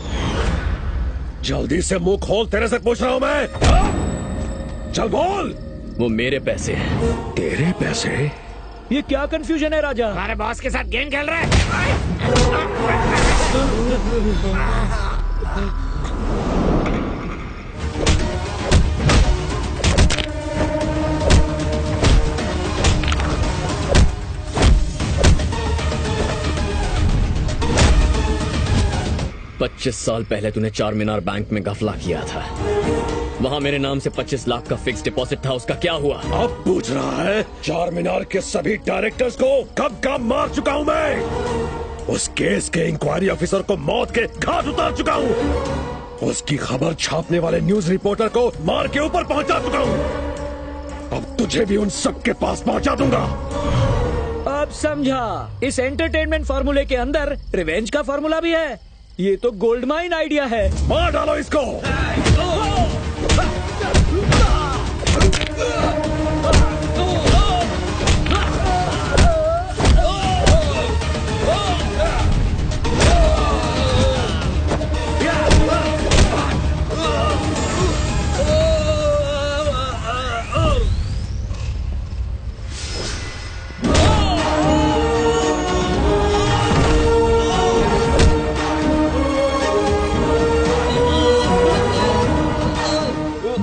जल्दी से मुंह खोल, तेरे से पूछ रहा हूं मैं। चल बोल। वो मेरे पैसे हैं। तेरे पैसे? ये क्या कंफ्यूजन है राजा? हमारे बॉस के साथ गेम खेल रहे हैं। 25 साल पहले तूने चार मीनार बैंक में घपला किया था। वहाँ मेरे नाम से 25 लाख का फिक्स डिपॉजिट था, उसका क्या हुआ? अब पूछ रहा है? चार मीनार के सभी डायरेक्टर्स को कब का मार चुका हूँ मैं। उस केस के इंक्वायरी ऑफिसर को मौत के घाट उतार चुका हूँ। उसकी खबर छापने वाले न्यूज रिपोर्टर को मार के ऊपर पहुँचा चुका हूँ। अब तुझे भी उन सबके पास पहुँचा दूंगा। अब समझा, इस एंटरटेनमेंट फार्मूले के अंदर रिवेंज का फार्मूला भी है। ये तो गोल्ड माइन आइडिया है। मार डालो इसको।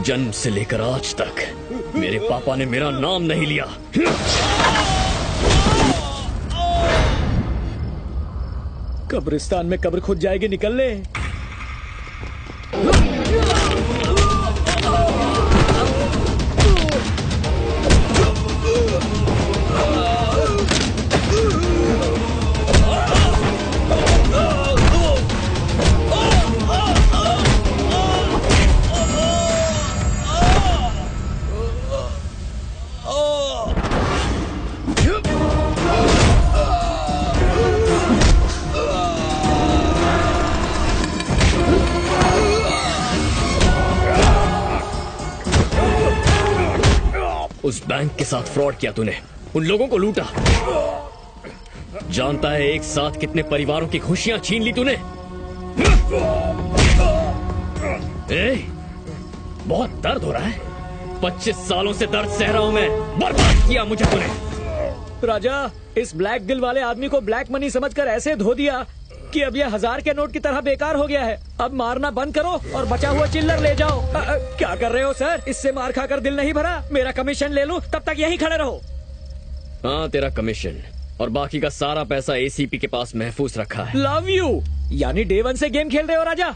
जन्म से लेकर आज तक मेरे पापा ने मेरा नाम नहीं लिया। कब्रिस्तान में कब्र खुद जाएगी, निकल ले। उस बैंक के साथ फ्रॉड किया तूने, उन लोगों को लूटा। जानता है एक साथ कितने परिवारों की खुशियां छीन ली तूने। बहुत दर्द हो रहा है। 25 सालों से दर्द सह रहा हूं मैं। बर्बाद किया मुझे तूने। राजा, इस ब्लैक दिल वाले आदमी को ब्लैक मनी समझकर ऐसे धो दिया कि अब यह 1000 के नोट की तरह बेकार हो गया है। अब मारना बंद करो और बचा हुआ चिल्लर ले जाओ। क्या कर रहे हो सर? इससे मार खाकर दिल नहीं भरा। मेरा कमीशन ले लूं, तब तक यहीं खड़े रहो। हाँ, तेरा कमीशन और बाकी का सारा पैसा एसीपी के पास महफूज रखा है। Love you. यानी डे 1 से गेम खेल रहे हो राजा?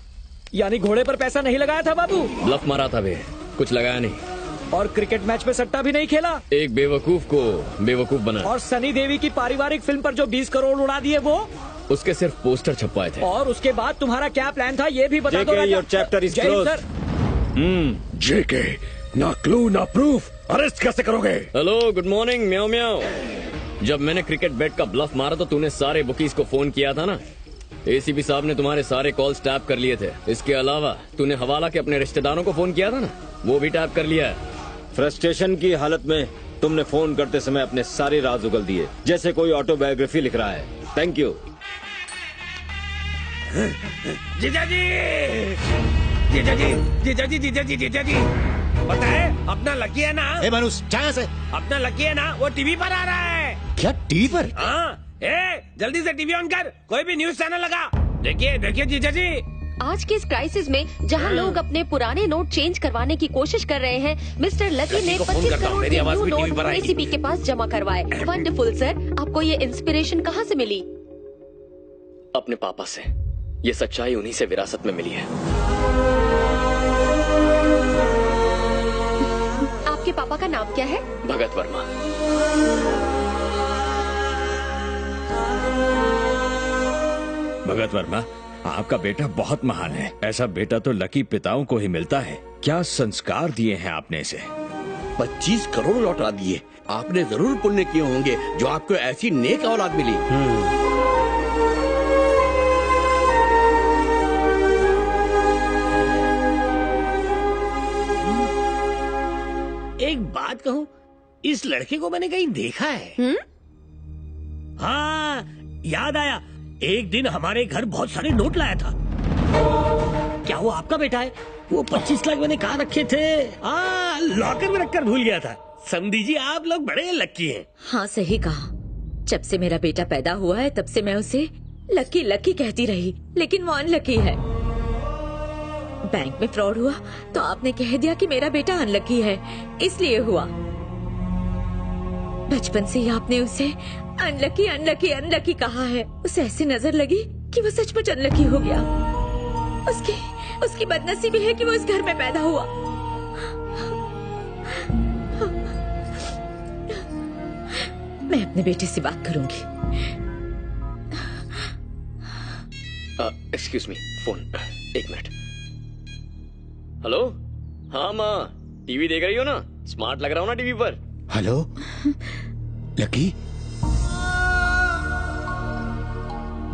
यानी घोड़े पर पैसा नहीं लगाया था बाबू? ब्लफ मारा था बे, कुछ लगाया नहीं। और क्रिकेट मैच में सट्टा भी नहीं खेला? एक बेवकूफ को बेवकूफ बना। और सनी देवी की पारिवारिक फिल्म पर जो 20 करोड़ उड़ा दिए वो? उसके सिर्फ पोस्टर छपवाए थे। और उसके बाद तुम्हारा क्या प्लान था ये भी बता दो Raja. Your chapter is closed. JK, ना क्लू ना प्रूफ, अरेस्ट कैसे करोगे? Hello, good morning meow meow. जब मैंने क्रिकेट बैट का ब्लफ मारा तो तूने सारे बुकीज को फोन किया था ना। एसीपी साहब ने तुम्हारे सारे कॉल्स टैप कर लिए थे। इसके अलावा तूने हवाला के अपने रिश्तेदारों को फोन किया था ना, वो भी टैप कर लिया है। फ्रस्ट्रेशन की हालत में तुमने फोन करते समय अपने सारे राज उगल दिए, जैसे कोई ऑटोबायोग्राफी लिख रहा है। Thank you. जीजा जी, जीजा जी, जीजा जी, जीजा जी, जीजा जी, पता है अपना लकी है ना? ए मनुष, जहाँ से? अपना लकी है ना, वो टीवी पर आ रहा है। क्या टीवी पर? हाँ, जल्दी से टीवी ऑन कर, कोई भी न्यूज चैनल लगा। देखिए देखिए जीजा जी, आज के इस क्राइसिस में जहां लोग अपने पुराने नोट चेंज करवाने की कोशिश कर रहे हैं, मिस्टर लकी ने 25 करोड़ के न्यू नोट एसीपी के पास जमा करवाए। वंडरफुल सर, आपको ये इंस्पिरेशन कहाँ से मिली? अपने पापा से। ये सच्चाई उन्हीं से विरासत में मिली है। आपके पापा का नाम क्या है? भगत वर्मा। भगत वर्मा, आपका बेटा बहुत महान है। ऐसा बेटा तो लकी पिताओं को ही मिलता है। क्या संस्कार दिए हैं आपने इसे? 25 करोड़ लौटा दिए। आपने जरूर पुण्य किए होंगे जो आपको ऐसी नेक औलाद मिली। एक बात कहूँ, इस लड़के को मैंने कहीं देखा है। हाँ, याद आया। एक दिन हमारे घर बहुत सारे नोट लाया था। क्या वो आपका बेटा है? वो 25 लाख मैंने कहाँ रखे थे? लॉकर में रखकर भूल गया था। समझी जी, आप लोग बड़े लकी हैं। हाँ, सही कहा। जब से मेरा बेटा पैदा हुआ है तब से मैं उसे लकी लकी कहती रही, लेकिन वो अनलकी है। बैंक में फ्रॉड हुआ तो आपने कह दिया कि मेरा बेटा अनलकी है, इसलिए हुआ। बचपन से ही आपने उसे अनलकी अनलकी अनलकी कहा है। उसे ऐसी नजर लगी कि वो सचमुच अनलकी हो गया। उसकी बदनसीबी है कि वो इस घर में पैदा हुआ। मैं अपने बेटे से बात करूंगी। Excuse me, phone. एक मिनट। हेलो। हाँ माँ, टीवी देख रही हो ना? स्मार्ट लग रहा हूँ ना टीवी पर? Hello lucky.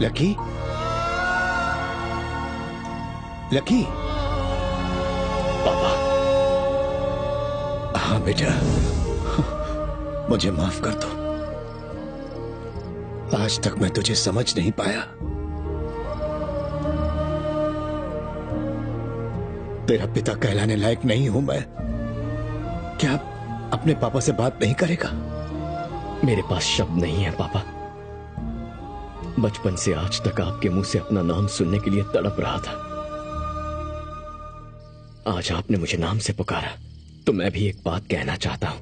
Lucky, lucky. पापा। हाँ बेटा, मुझे माफ कर दो। आज तक मैं तुझे समझ नहीं पाया। तेरा पिता कहलाने लायक नहीं हूं मैं। क्या अपने पापा से बात नहीं करेगा? मेरे पास शब्द नहीं है पापा। बचपन से आज तक आपके मुंह से अपना नाम सुनने के लिए तड़प रहा था। आज आपने मुझे नाम से पुकारा तो मैं भी एक बात कहना चाहता हूं।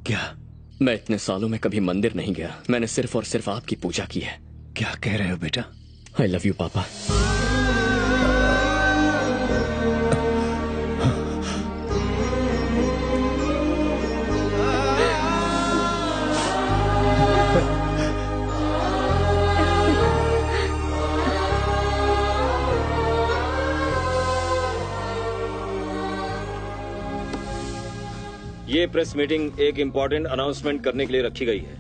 क्या? मैं इतने सालों में कभी मंदिर नहीं गया। मैंने सिर्फ और सिर्फ आपकी पूजा की है। क्या कह रहे हो बेटा? आई लव यू पापा। ये प्रेस मीटिंग एक इम्पोर्टेंट अनाउंसमेंट करने के लिए रखी गई है।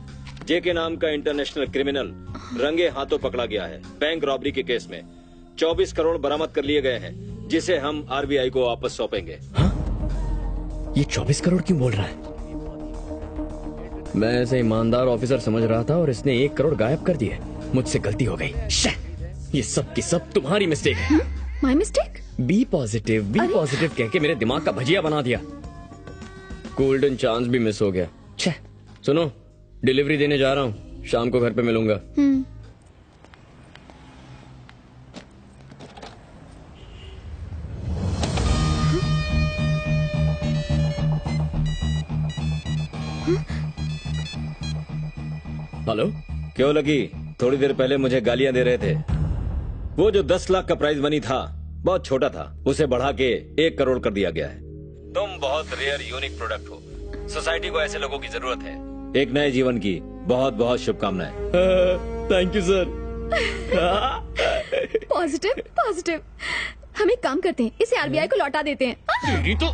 जे के नाम का इंटरनेशनल क्रिमिनल रंगे हाथों पकड़ा गया है। बैंक रॉबरी के केस में 24 करोड़ बरामद कर लिए गए हैं, जिसे हम आरबीआई को वापस सौंपेंगे। हाँ? ये 24 करोड़ क्यों बोल रहा है? मैं ऐसे ईमानदार ऑफिसर समझ रहा था और इसने 1 करोड़ गायब कर दिए। मुझसे गलती हो गई। ये सब की सब तुम्हारी मिस्टेक है। My mistake? बी पॉजिटिव कह के मेरे दिमाग का भजिया बना दिया। गोल्डन चांस भी मिस हो गया। छे, सुनो, डिलीवरी देने जा रहा हूँ। शाम को घर पे मिलूंगा। हेलो। क्यों लगी? थोड़ी देर पहले मुझे गालियां दे रहे थे। वो जो 10 लाख का प्राइज मनी था बहुत छोटा था, उसे बढ़ा के 1 करोड़ कर दिया गया है। तुम बहुत रेयर यूनिक प्रोडक्ट हो। सोसाइटी को ऐसे लोगों की जरूरत है। एक नए जीवन की बहुत बहुत शुभकामनाएं। Thank you sir. पॉजिटिव। हम एक काम करते हैं, इसे आरबीआई को लौटा देते हैं। तो